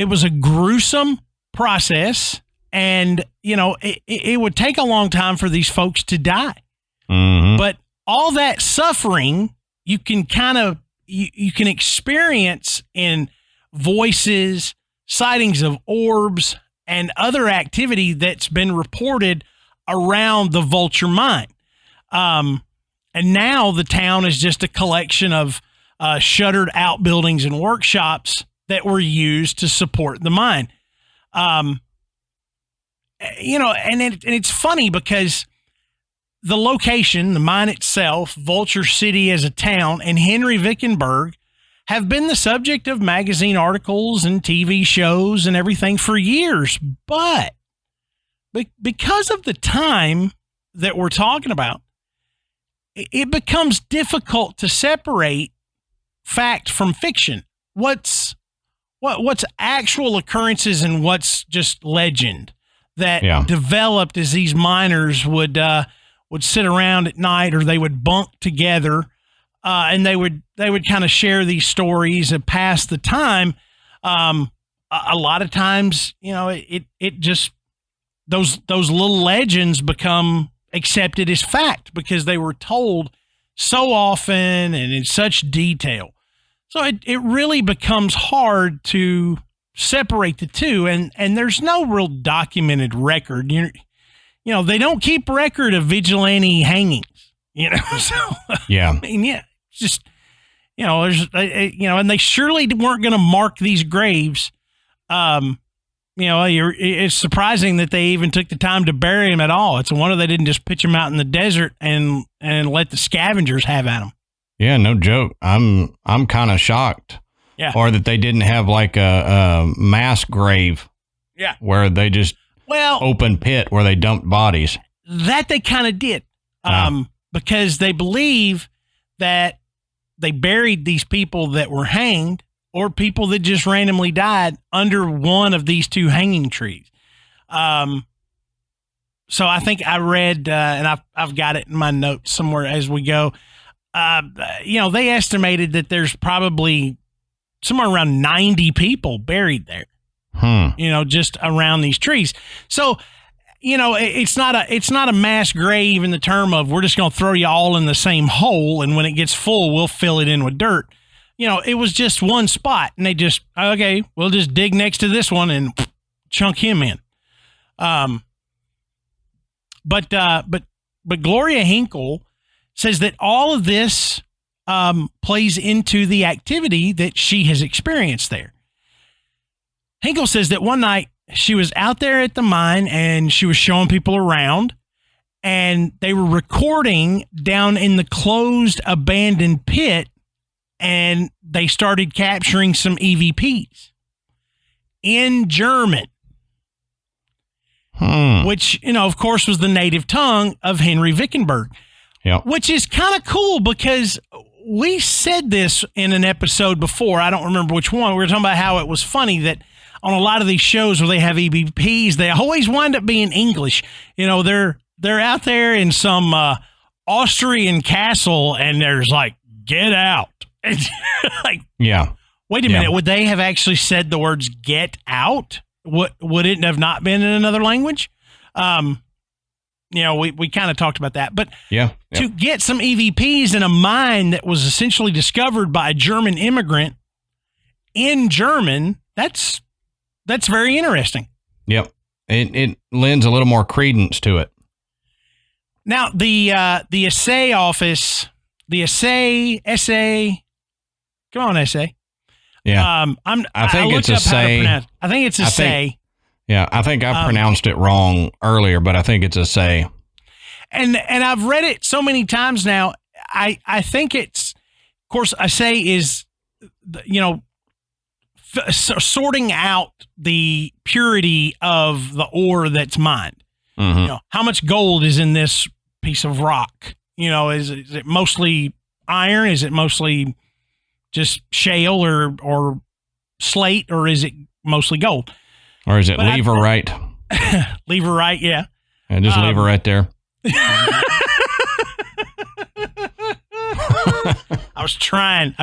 was a gruesome process, and, it would take a long time for these folks to die. But all that suffering, you can you can experience in voices, sightings of orbs, and other activity that's been reported around the Vulture Mine. And now the town is just a collection of shuttered outbuildings and workshops that were used to support the mine. And it's funny because the location, the mine itself, Vulture City as a town, and Henry Wickenburg have been the subject of magazine articles and TV shows and everything for years. But because of the time that we're talking about, it becomes difficult to separate fact from fiction. What's actual occurrences and what's just legend that developed as these miners would sit around at night, or they would bunk together, and they would kind of share these stories and pass the time. A lot of times, it just those little legends become accepted as fact because they were told so often and in such detail. So it really becomes hard to separate the two, and there's no real documented record. They don't keep record of vigilante hangings, so yeah. I mean, yeah, it's just, there's, and they surely weren't going to mark these graves. It's surprising that they even took the time to bury them at all. It's a wonder they didn't just pitch them out in the desert and let the scavengers have at them. Yeah, no joke. I'm kind of shocked. Yeah. Or that they didn't have like a mass grave. Yeah. Where they just open pit where they dumped bodies. That they kind of did. Because they believe that they buried these people that were hanged or people that just randomly died under one of these 2 hanging trees. So I think I read, and I've got it in my notes somewhere as we go. They estimated that there's probably somewhere around 90 people buried there. Just around these trees. So, it's not a mass grave in the term of we're just going to throw you all in the same hole, and when it gets full, we'll fill it in with dirt. It was just one spot, and they just, okay, we'll just dig next to this one and chunk him in. But Gloria Hinkle says that all of this plays into the activity that she has experienced there. Hinkle says that one night she was out there at the mine and she was showing people around, and they were recording down in the closed abandoned pit, and they started capturing some EVPs in German, which, of course, was the native tongue of Henry Wickenburg, which is kind of cool because we said this in an episode before. I don't remember which one. We were talking about how it was funny that on a lot of these shows where they have EVPs, they always wind up being English. They're out there in some Austrian castle, and there's like, get out. Like, wait a minute. Would they have actually said the words get out? Would it have not been in another language? We kind of talked about that, but to get some EVPs in a mine that was essentially discovered by a German immigrant in German, that's very interesting. Yep. It lends a little more credence to it. Now, the assay office, come on, essay. Yeah. I think it's assay. I think it's assay. I think I pronounced it wrong earlier, but I think it's assay. And I've read it so many times now. I think it's, of course, assay is, sorting out the purity of the ore that's mined. Mm-hmm. How much gold is in this piece of rock? Is it mostly iron? Is it mostly just shale or slate, or is it mostly gold? Or is it leverite? Leverite, yeah. And just leave her right there. I was trying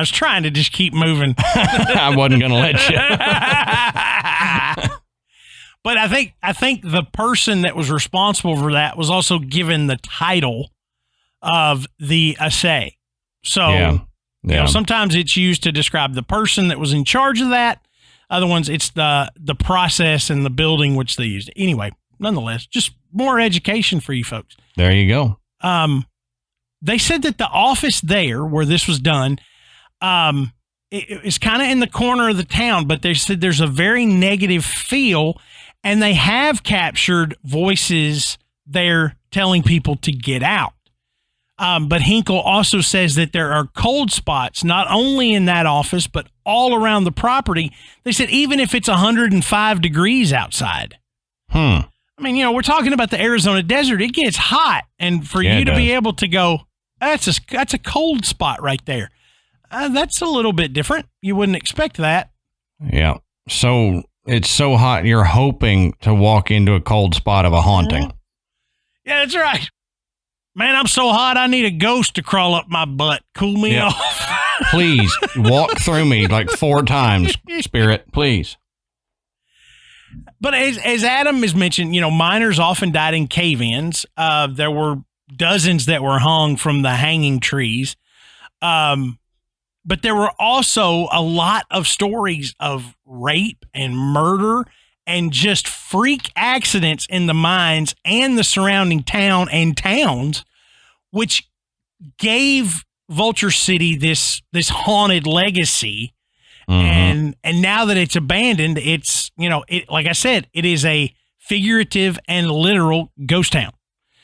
to just keep moving. I wasn't going to let you. But I think the person that was responsible for that was also given the title of the assay. So, sometimes it's used to describe the person that was in charge of that. Other ones, it's the process and the building which they used. Anyway, nonetheless, just more education for you folks. There you go. They said that the office there where this was done, it's kind of in the corner of the town, but they said there's a very negative feel, and they have captured voices there telling people to get out. But Hinkle also says that there are cold spots, not only in that office, but all around the property. They said even if it's 105 degrees outside. I mean, we're talking about the Arizona desert. It gets hot. And for you to be able to go, that's a cold spot right there. That's a little bit different. You wouldn't expect that. Yeah. So it's so hot, you're hoping to walk into a cold spot of a haunting. Yeah, that's right. Man, I'm so hot, I need a ghost to crawl up my butt. Cool me off. Please, walk through me like 4 times, spirit, please. But as Adam has mentioned, miners often died in cave-ins. There were dozens that were hung from the hanging trees. But there were also a lot of stories of rape and murder and just freak accidents in the mines and the surrounding town and towns, which gave Vulture City this haunted legacy. And now that it's abandoned, it's, like I said, it is a figurative and literal ghost town.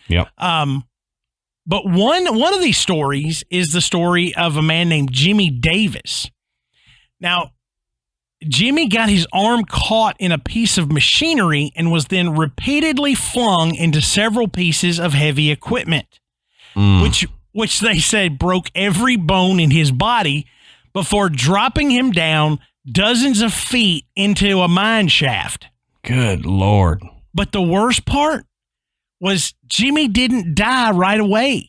Yep. But one of these stories is the story of a man named Jimmy Davis. Now, Jimmy got his arm caught in a piece of machinery and was then repeatedly flung into several pieces of heavy equipment, which they said broke every bone in his body before dropping him down dozens of feet into a mine shaft. Good Lord. But the worst part was Jimmy didn't die right away.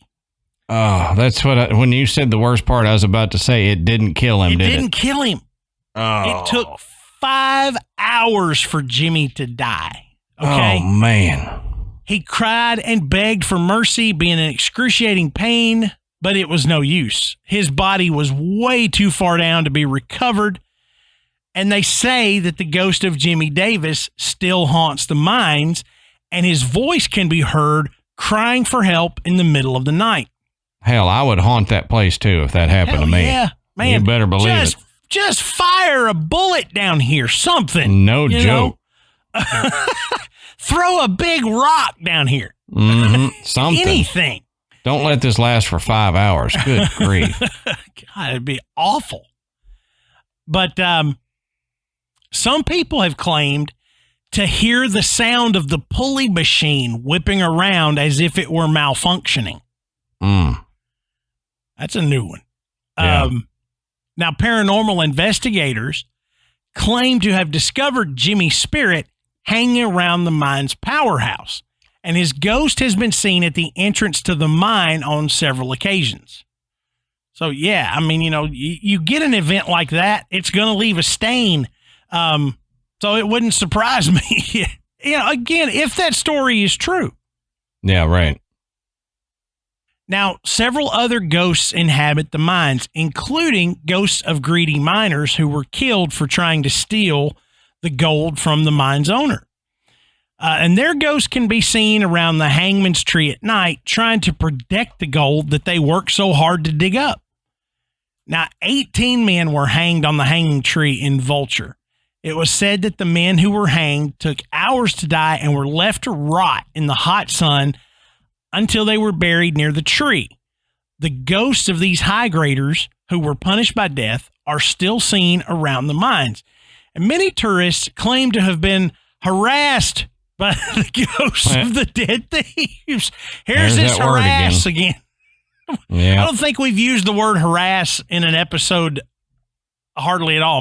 Oh, that's what when you said the worst part, I was about to say it didn't kill him, It didn't kill him. Oh. It took 5 hours for Jimmy to die. Okay? Oh, man. He cried and begged for mercy, being in excruciating pain, but it was no use. His body was way too far down to be recovered, and they say that the ghost of Jimmy Davis still haunts the mines, and his voice can be heard crying for help in the middle of the night. Hell, I would haunt that place too if that happened to me. Yeah, man. You better believe it. Just fire a bullet down here, something. No joke. Throw a big rock down here. Mm-hmm. Something. Anything. Don't let this last for 5 hours. Good grief. God, it'd be awful. But some people have claimed to hear the sound of the pulley machine whipping around as if it were malfunctioning. That's a new one. Yeah. Now, paranormal investigators claim to have discovered Jimmy's spirit hanging around the mine's powerhouse, and his ghost has been seen at the entrance to the mine on several occasions. So, yeah, I mean, you get an event like that, it's going to leave a stain. So it wouldn't surprise me. Again, if that story is true. Yeah, right. Now, several other ghosts inhabit the mines, including ghosts of greedy miners who were killed for trying to steal the gold from the mine's owner. And their ghosts can be seen around the hangman's tree at night, trying to protect the gold that they worked so hard to dig up. Now, 18 men were hanged on the hanging tree in Vulture. It was said that the men who were hanged took hours to die and were left to rot in the hot sun until they were buried near the tree. The ghosts of these high graders who were punished by death are still seen around the mines. And many tourists claim to have been harassed by the ghosts of the dead thieves. Here's this harass again. Yeah. I don't think we've used the word harass in an episode hardly at all.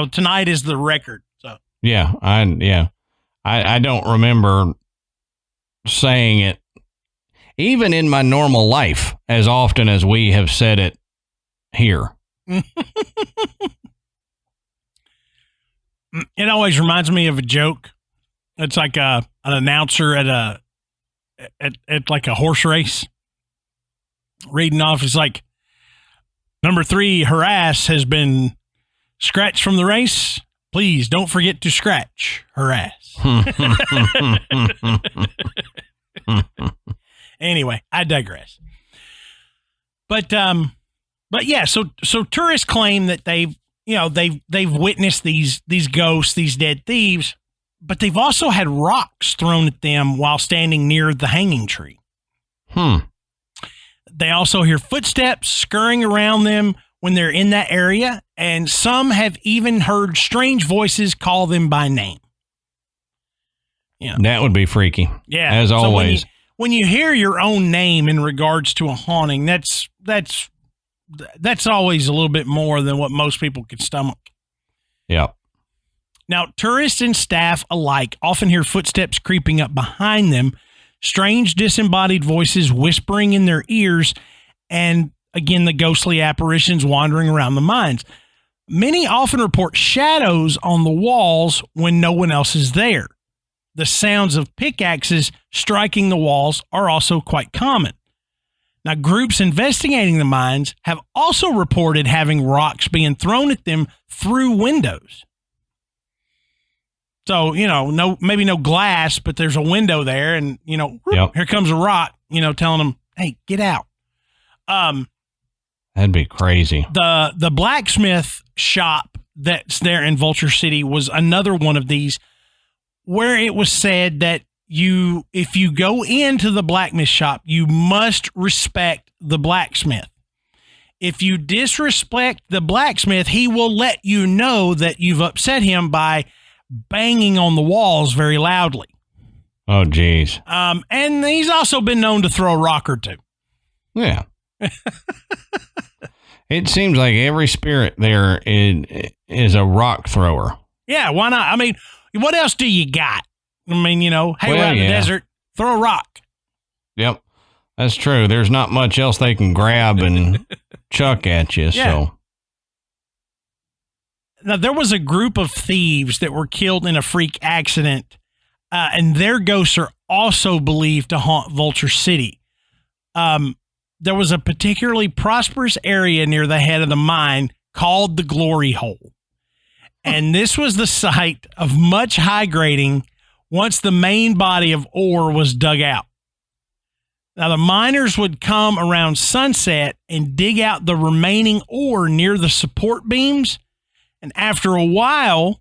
Tonight is the record. So yeah, I don't remember saying it even in my normal life as often as we have said it here. It always reminds me of a joke. It's like an announcer at like a horse race reading off. It's like, number 3 harass has been scratched from the race. Please don't forget to scratch harass. Anyway, I digress. But yeah, so tourists claim that they've witnessed these ghosts, these dead thieves, but they've also had rocks thrown at them while standing near the hanging tree. They also hear footsteps scurrying around them when they're in that area, and some have even heard strange voices call them by name. That would be freaky. Yeah. As always. When you hear your own name in regards to a haunting, that's always a little bit more than what most people could stomach. Yeah. Now, tourists and staff alike often hear footsteps creeping up behind them, strange disembodied voices whispering in their ears, and again, the ghostly apparitions wandering around the mines. Many often report shadows on the walls when no one else is there. The sounds of pickaxes striking the walls are also quite common. Now, groups investigating the mines have also reported having rocks being thrown at them through windows. So, maybe no glass, but there's a window there, and, Here comes a rock, telling them, hey, get out. That'd be crazy. The blacksmith shop that's there in Vulture City was another one of these, where it was said that if you go into the blacksmith shop, you must respect the blacksmith. If you disrespect the blacksmith, he will let you know that you've upset him by banging on the walls very loudly. Oh, geez. And he's also been known to throw a rock or two. Yeah. It seems like every spirit there is a rock thrower. Yeah, why not? I mean, what else do you got? I mean, hey, we're out in the desert, throw a rock. Yep. That's true. There's not much else they can grab and chuck at you. Yeah. So now there was a group of thieves that were killed in a freak accident, and their ghosts are also believed to haunt Vulture City. There was a particularly prosperous area near the head of the mine called the Glory Hole. And this was the site of much high grading once the main body of ore was dug out. Now, the miners would come around sunset and dig out the remaining ore near the support beams. And after a while,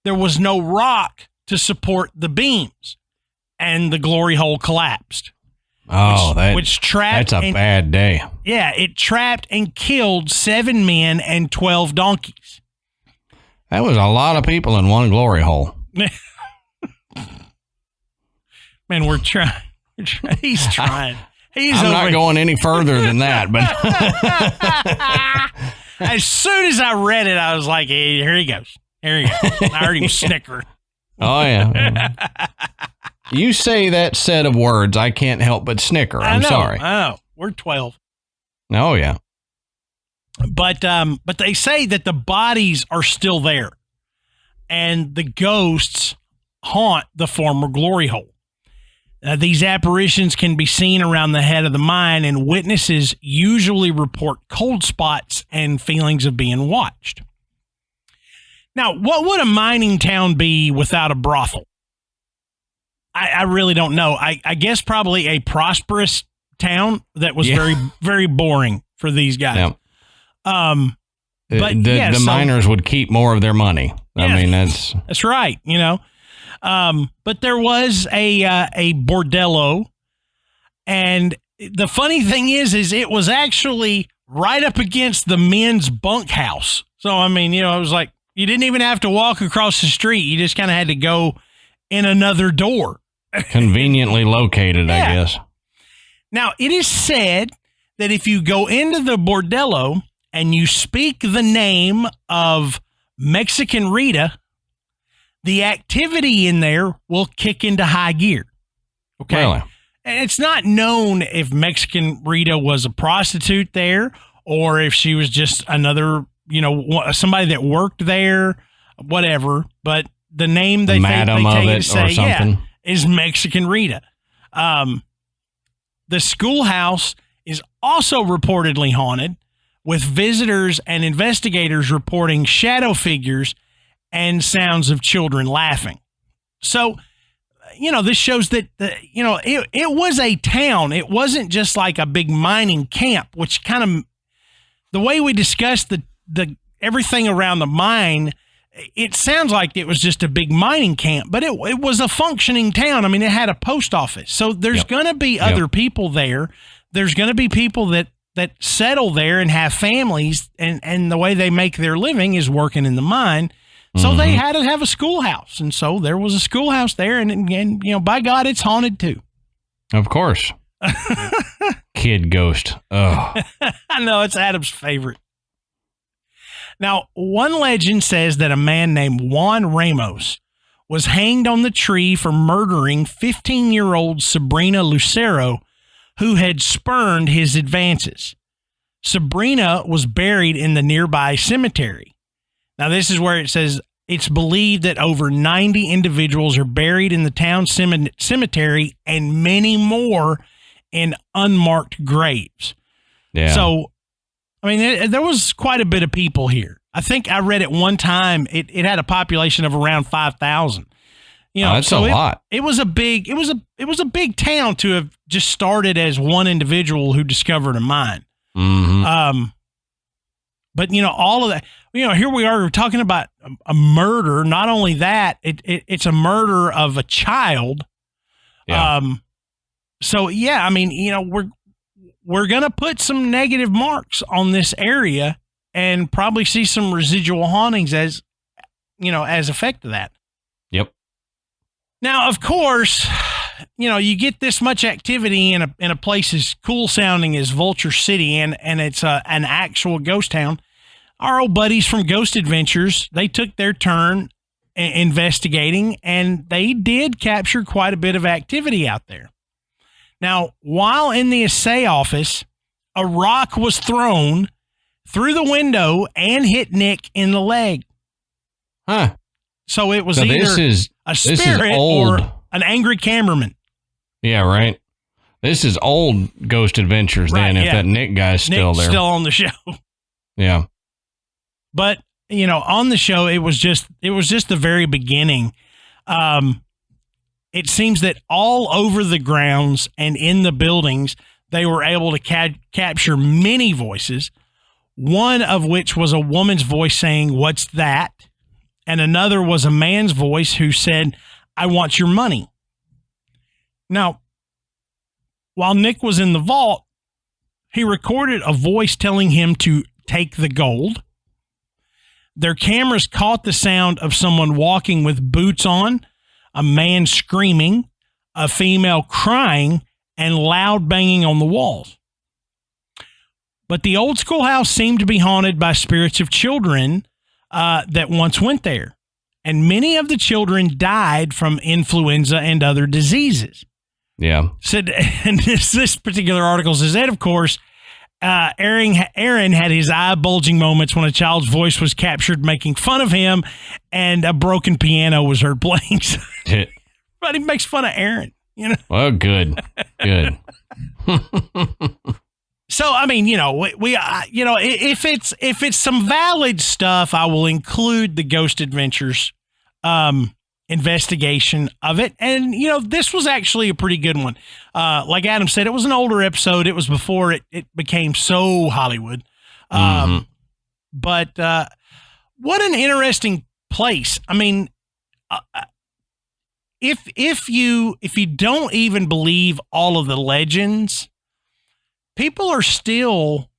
there was no rock to support the beams. And the Glory Hole collapsed. Oh, which trapped that's a bad day. Yeah, it trapped and killed 7 men and 12 donkeys. That was a lot of people in one glory hole. Man, we're trying. He's trying. I'm not going any further than that, but as soon as I read it, I was like, hey, here he goes. Here he goes. I heard him snicker. Oh, yeah. You say that set of words, I can't help but snicker. I'm sorry. I know. We're 12. Oh, yeah. But they say that the bodies are still there, and the ghosts haunt the former glory hole. These apparitions can be seen around the head of the mine, and witnesses usually report cold spots and feelings of being watched. Now, what would a mining town be without a brothel? I really don't know. I guess probably a prosperous town that was very, very boring for these guys. Yeah. But the miners would keep more of their money. Yeah, I mean, that's right. You know, but there was a bordello, and the funny thing is it was actually right up against the men's bunkhouse. So I mean, you know, it was like you didn't even have to walk across the street. You just kind of had to go in another door. Conveniently located, I guess. Now, it is said that if you go into the bordello and you speak the name of Mexican Rita, the activity in there will kick into high gear. Okay. Really? And it's not known if Mexican Rita was a prostitute there or if she was just another, you know, somebody that worked there, whatever. But the name they take it to say, is Mexican Rita. The schoolhouse is also reportedly haunted, with visitors and investigators reporting shadow figures and sounds of children laughing. So, you know, this shows that, you know, it was a town. It wasn't just like a big mining camp, which kind of, the way we discussed the everything around the mine, it sounds like it was just a big mining camp, but it was a functioning town. I mean, it had a post office. So there's going to be other people there. There's going to be people that settle there and have families, and the way they make their living is working in the mine. So they had to have a schoolhouse. And so there was a schoolhouse there, and you know, by God, it's haunted too. Of course. Kid ghost. Oh. I know, it's Adam's favorite. Now, one legend says that a man named Juan Ramos was hanged on the tree for murdering 15-year-old Sabrina Lucero, who had spurned his advances. Sabrina was buried in the nearby cemetery. Now, this is where it says it's believed that over 90 individuals are buried in the town cemetery and many more in unmarked graves. Yeah. So, I mean, there was quite a bit of people here. I think I read at one time it had a population of around 5,000. You know, that's a lot. It was a big town to have just started as one individual who discovered a mine. But you know, all of that. You know, here we are talking about a murder. Not only that, it's a murder of a child. Yeah. So yeah, I mean, you know, we're going to put some negative marks on this area and probably see some residual hauntings as, you know, as effect of that. Yep. Now, of course, you know, you get this much activity in a place as cool sounding as Vulture City, and it's an actual ghost town. Our old buddies from Ghost Adventures, they took their turn investigating, and they did capture quite a bit of activity out there. Now, while in the assay office, a rock was thrown through the window and hit Nick in the leg. Huh. So it was either a spirit or an angry cameraman. Yeah, right. This is old Ghost Adventures then, if that Nick guy's still there. Still on the show. Yeah. But, on the show, it was just the very beginning. It seems that all over the grounds and in the buildings, they were able to capture many voices, one of which was a woman's voice saying, "What's that?" And another was a man's voice who said, "I want your money." Now, while Nick was in the vault, he recorded a voice telling him to take the gold. Their cameras caught the sound of someone walking with boots on, a man screaming, a female crying, and loud banging on the walls. But the old schoolhouse seemed to be haunted by spirits of children that once went there. And many of the children died from influenza and other diseases. Yeah. Said, and this particular article says that, of course, Aaron had his eye-bulging moments when a child's voice was captured making fun of him and a broken piano was heard playing. But he makes fun of Aaron, Well, good. Good. So, I mean, if it's some valid stuff, I will include the Ghost Adventures investigation of it. And, this was actually a pretty good one. Like Adam said, it was an older episode. It was before it became so Hollywood. But what an interesting place. I mean, if you don't even believe all of the legends, people are still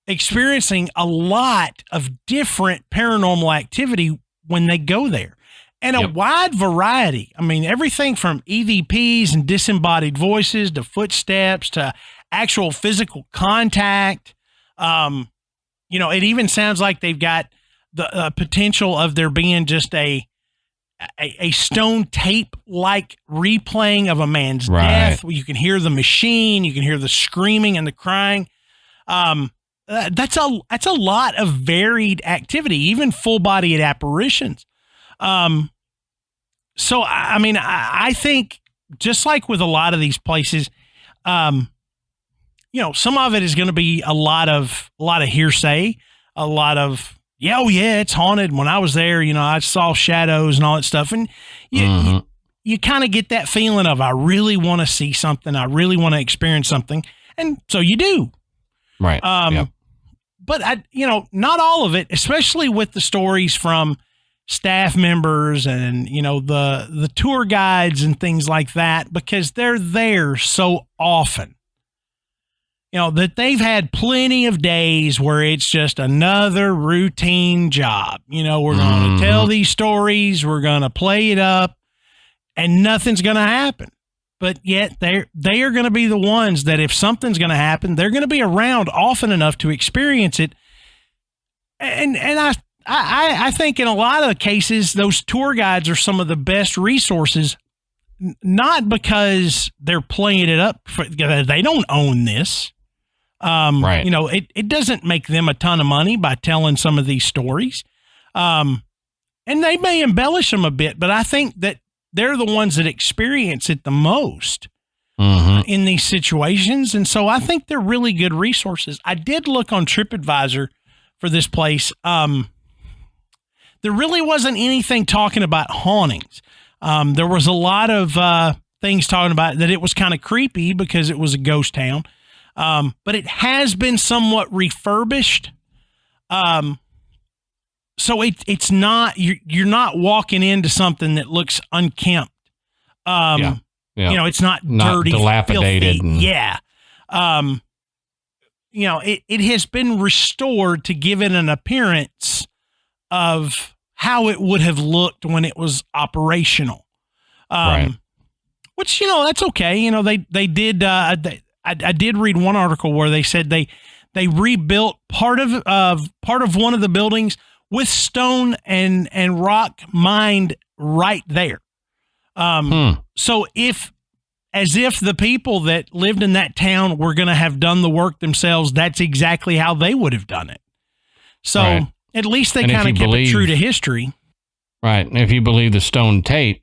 experiencing a lot of different paranormal activity when they go there. And a wide variety. I mean, everything from EVPs and disembodied voices to footsteps to actual physical contact. It even sounds like they've got the potential of there being just a stone tape like replaying of a man's death. You can hear the machine, you can hear the screaming and the crying. That's a lot of varied activity, even full-bodied apparitions. So, I mean, I think just like with a lot of these places, some of it is going to be a lot of hearsay, a lot of, it's haunted. When I was there, I saw shadows and all that stuff. And you kind of get that feeling of, I really want to see something. I really want to experience something. And so you do. Right. But not all of it, especially with the stories from staff members and, the tour guides and things like that, because they're there so often, that they've had plenty of days where it's just another routine job. We're going to tell these stories, we're going to play it up, and nothing's going to happen. But yet they are going to be the ones that if something's going to happen, they're going to be around often enough to experience it. And I think in a lot of cases, those tour guides are some of the best resources, not because they're playing it up. They don't own this. Right. It doesn't make them a ton of money by telling some of these stories. And they may embellish them a bit, but I think that they're the ones that experience it the most in these situations. And so I think they're really good resources. I did look on TripAdvisor for this place. There really wasn't anything talking about hauntings. There was a lot of things talking about that it was kind of creepy because it was a ghost town. But it has been somewhat refurbished. So it's not, you're not walking into something that looks unkempt. It's not dirty, dilapidated. It has been restored to give it an appearance of how it would have looked when it was operational. Which, that's okay. They did, I did read one article where they said they rebuilt part of one of the buildings with stone and rock mined right there. So if as if the people that lived in that town were going to have done the work themselves. That's exactly how they would have done it. So at least they kind of kept it true to history. Right. And if you believe the stone tape,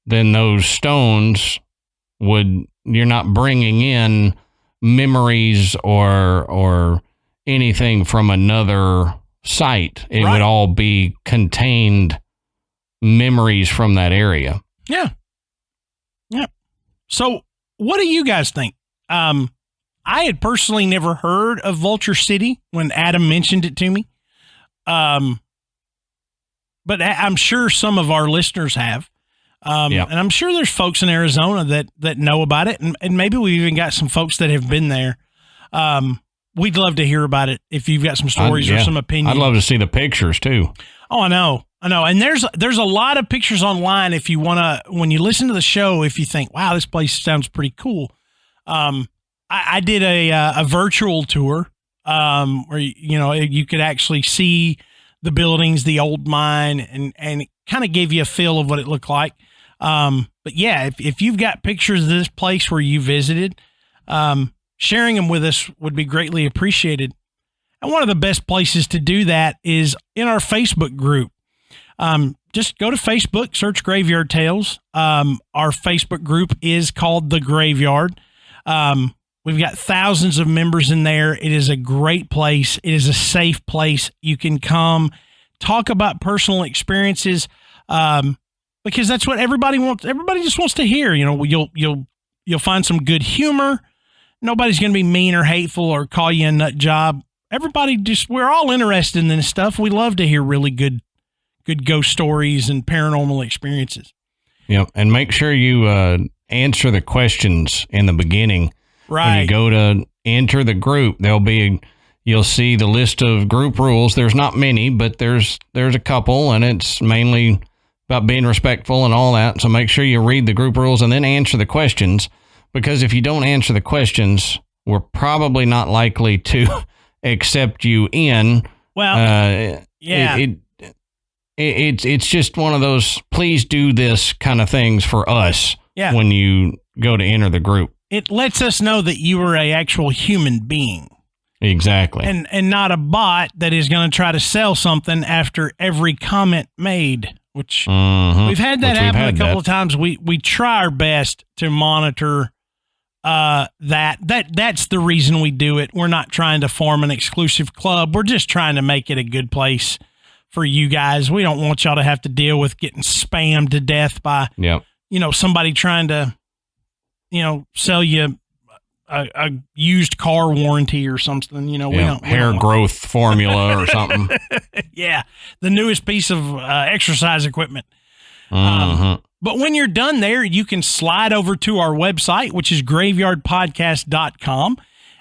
then those stones you're not bringing in memories or anything from another site. It would all be contained memories from that area. Yeah. Yeah. So what do you guys think? I had personally never heard of Vulture City when Adam mentioned it to me. But I'm sure some of our listeners have. And I'm sure there's folks in Arizona that know about it. And maybe we've even got some folks that have been there. We'd love to hear about it if you've got some stories or some opinions. I'd love to see the pictures too. Oh, I know. And there's a lot of pictures online if you want to, when you listen to the show, if you think, wow, this place sounds pretty cool. I did a virtual tour where, you could actually see the buildings, the old mine, and it kind of gave you a feel of what it looked like. But yeah, if you've got pictures of this place where you visited, sharing them with us would be greatly appreciated. And one of the best places to do that is in our Facebook group. Just go to Facebook, search Graveyard Tales. Our Facebook group is called The Graveyard. We've got thousands of members in there. It is a great place. It is a safe place. You can come talk about personal experiences, because that's what everybody wants. Everybody just wants to hear. You'll find some good humor. Nobody's going to be mean or hateful or call you a nut job. We're all interested in this stuff. We love to hear really good ghost stories and paranormal experiences. Yep. And make sure you answer the questions in the beginning. Right. When you go to enter the group, you'll see the list of group rules. There's not many, but there's a couple, and it's mainly about being respectful and all that. So make sure you read the group rules and then answer the questions, because if you don't answer the questions, we're probably not likely to accept you in. Well, it's just one of those please do this kind of things for us when you go to enter the group. It lets us know that you are an actual human being. Exactly. And not a bot that is going to try to sell something after every comment made, which we've had that happen a couple of times. We try our best to monitor that's the reason we do it. We're not trying to form an exclusive club. We're just trying to make it a good place for you guys. We don't want y'all to have to deal with getting spammed to death by somebody trying to sell you a used car warranty or something. We don't hair growth formula or something. Yeah, the newest piece of exercise equipment. But when you're done there, you can slide over to our website, which is graveyardpodcast.com.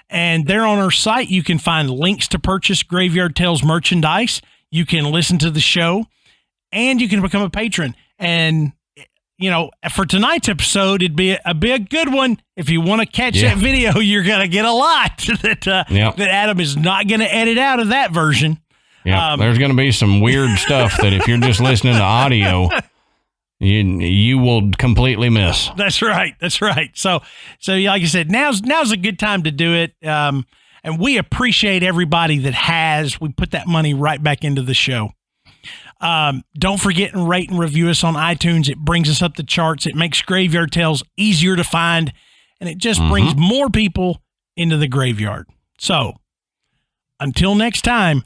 And there on our site, you can find links to purchase Graveyard Tales merchandise. You can listen to the show, and you can become a patron. And, for tonight's episode, it'd be a good one. If you want to catch that video, you're going to get a lot that Adam is not going to edit out of that version. Yeah, there's going to be some weird stuff that if you're just listening to audio, you will completely miss. That's right. So like I said, now's a good time to do it. And we appreciate everybody that has. We put that money right back into the show. Don't forget and rate and review us on iTunes. It brings us up the charts. It makes Graveyard Tales easier to find, and it just brings more people into the graveyard. So until next time,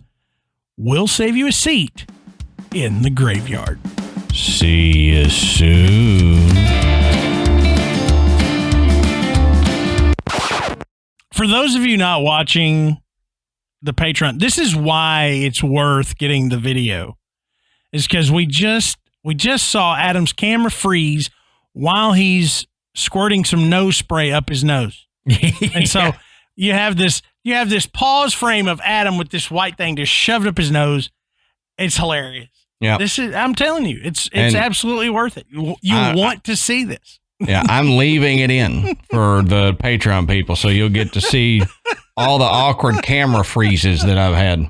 we'll save you a seat in the graveyard. See you soon. For those of you not watching the Patreon, this is why it's worth getting the video. Is because we just saw Adam's camera freeze while he's squirting some nose spray up his nose. And so you have this pause frame of Adam with this white thing just shoved up his nose. It's hilarious. Yeah. I'm telling you, it's absolutely worth it. You want to see this. Yeah, I'm leaving it in for the Patreon people, so you'll get to see all the awkward camera freezes that I've had.